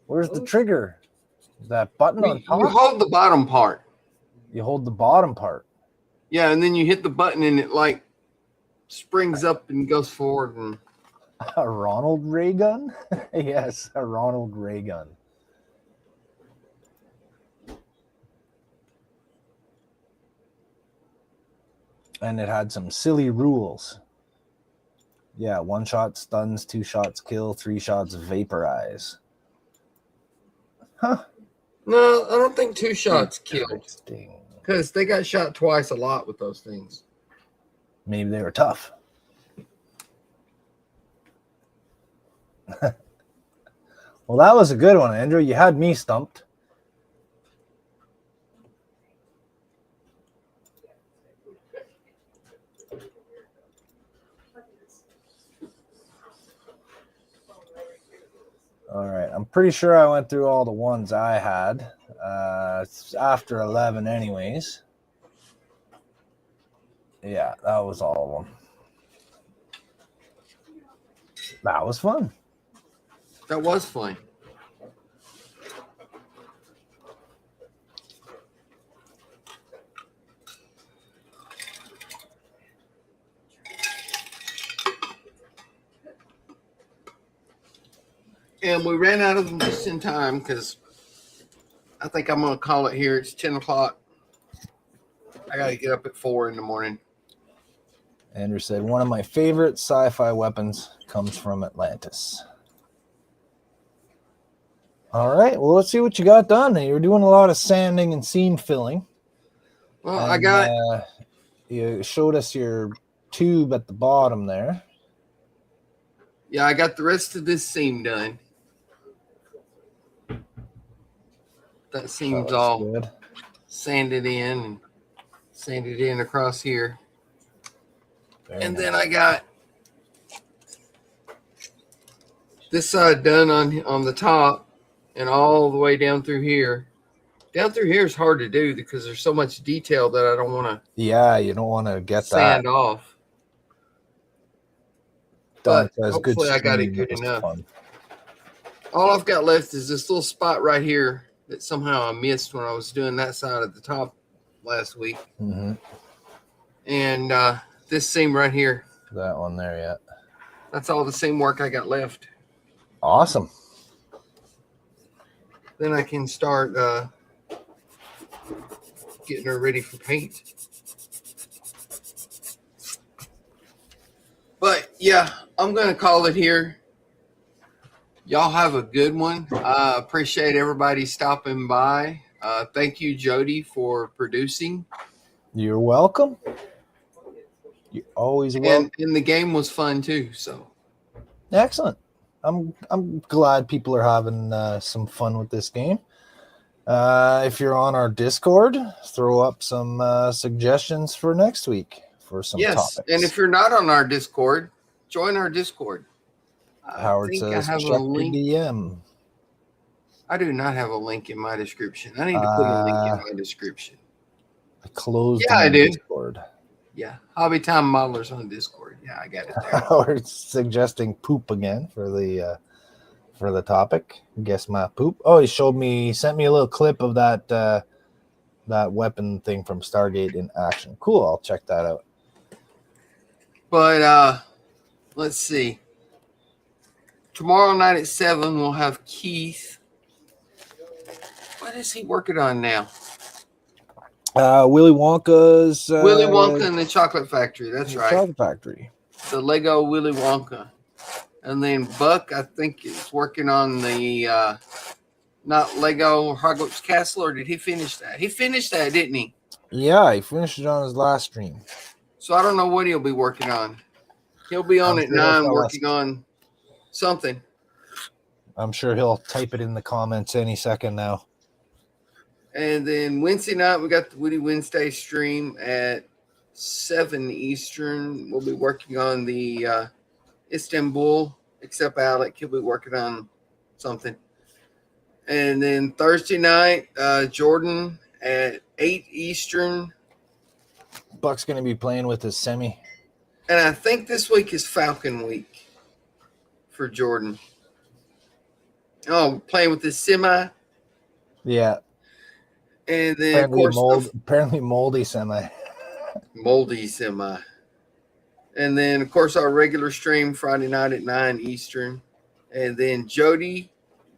Where's the trigger? That button on top? You hold the bottom part. You hold the bottom part. Yeah, and then you hit the button and it like springs up and goes forward. And A Ronald Ray gun? Yes, a Ronald Ray gun. And it had some silly rules. Yeah, 1 shot stuns, 2 shots kill, 3 shots vaporize. Huh. no, I don't think 2 shots killed. Interesting. Because they got shot twice a lot with those things. Maybe they were tough. Well, that was a good one, Andrew. You had me stumped. All right. I'm pretty sure I went through all the ones I had. It's after 11 anyways. Yeah, that was all of them. That was fun. That was fun. And we ran out of them just in time because I think I'm going to call it here. It's 10 o'clock. I got to get up at 4 in the morning. Andrew said, one of my favorite sci-fi weapons comes from Atlantis. All right. Well, let's see what you got done. You were doing a lot of sanding and seam filling. Well, And, I got you showed us your tube at the bottom there. Yeah, I got the rest of this seam done. That seam's all good. sanded in and sanded in across here. Very And nice. then I got this side done on the top and all the way down through here. Down through here is hard to do because there's so much detail that I don't want to Yeah, you don't want to get sand that. off. Don But says, good hopefully I got it stream. good It was enough. fun. All I've got left is this little spot right here that somehow I missed when I was doing that side at the top last week. Mm-hmm. And this seam right here, That one there, yeah. that's all the seam work I got left. Awesome. Then I can start getting her ready for paint. But yeah, I'm going to call it here. Y'all have a good one. I appreciate everybody stopping by. Thank you, Jody, for producing. You're welcome. You're always welcome. And the game was fun too. So Excellent. I'm glad people are having some fun with this game. If you're on our Discord, throw up some suggestions for next week for some topics. And if you're not on our Discord, join our Discord. Howard says, check your DM. I do not have a link in my description. I need to put a link in my description. I closed I do. Discord. Yeah, Hobby Time Modelers on Discord. Yeah, I got it there. Howard suggesting poop again for the topic. Guess my poop. Oh, he sent me a little clip of that weapon thing from Stargate in action. Cool, I'll check that out. But let's see. Tomorrow night at 7, we'll have Keith. What is he working on now? Willy Wonka's Willy Wonka and the Chocolate Factory. That's right. Chocolate Factory. The Lego Willy Wonka. And then Buck, I think, is working on the not Lego Hogwarts Castle, or did he finish that? He finished that, didn't he? Yeah, he finished it on his last stream. So I don't know what he'll be working on. He'll be on at 9 working on something. I'm sure he'll type it in the comments any second now. And then Wednesday night, we got the Woody Wednesday stream at 7 Eastern. We'll be working on the Istanbul, except Alec. He'll be working on something. And then Thursday night, Jordan at 8 Eastern. Buck's going to be playing with his semi. And I think this week is Falcon Week for Jordan. Oh, playing with his semi. Yeah. And then, apparently moldy semi. Moldy semi. And then, of course, our regular stream Friday night at 9 Eastern. And then, Jody,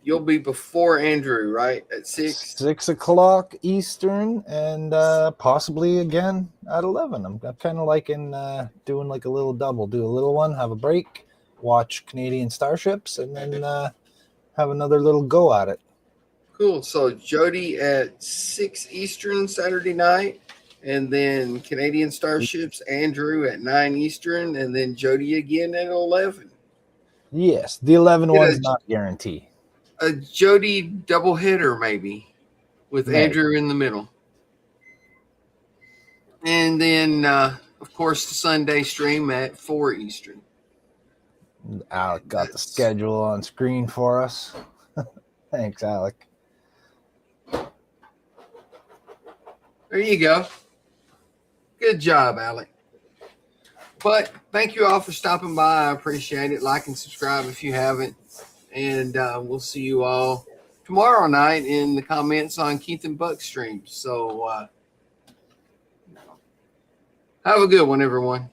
you'll be before Andrew, right? At 6? 6 o'clock Eastern, and possibly again at 11. I'm kind of liking doing like a little double. Do a little one, have a break, watch Canadian Starships, and then have another little go at it. Cool. So Jody at 6 Eastern Saturday night, and then Canadian Starships, Andrew at 9 Eastern, and then Jody again at 11. Yes, the 11 one's not guaranteed. A Jody doubleheader maybe with Andrew in the middle. And then, of course, the Sunday stream at 4 Eastern. Alec got the schedule on screen for us. Thanks, Alec. There you go. Good job, Alec. But thank you all for stopping by. I appreciate it. Like and subscribe if you haven't. And we'll see you all tomorrow night in the comments on Keith and Buck streams. So have a good one, everyone.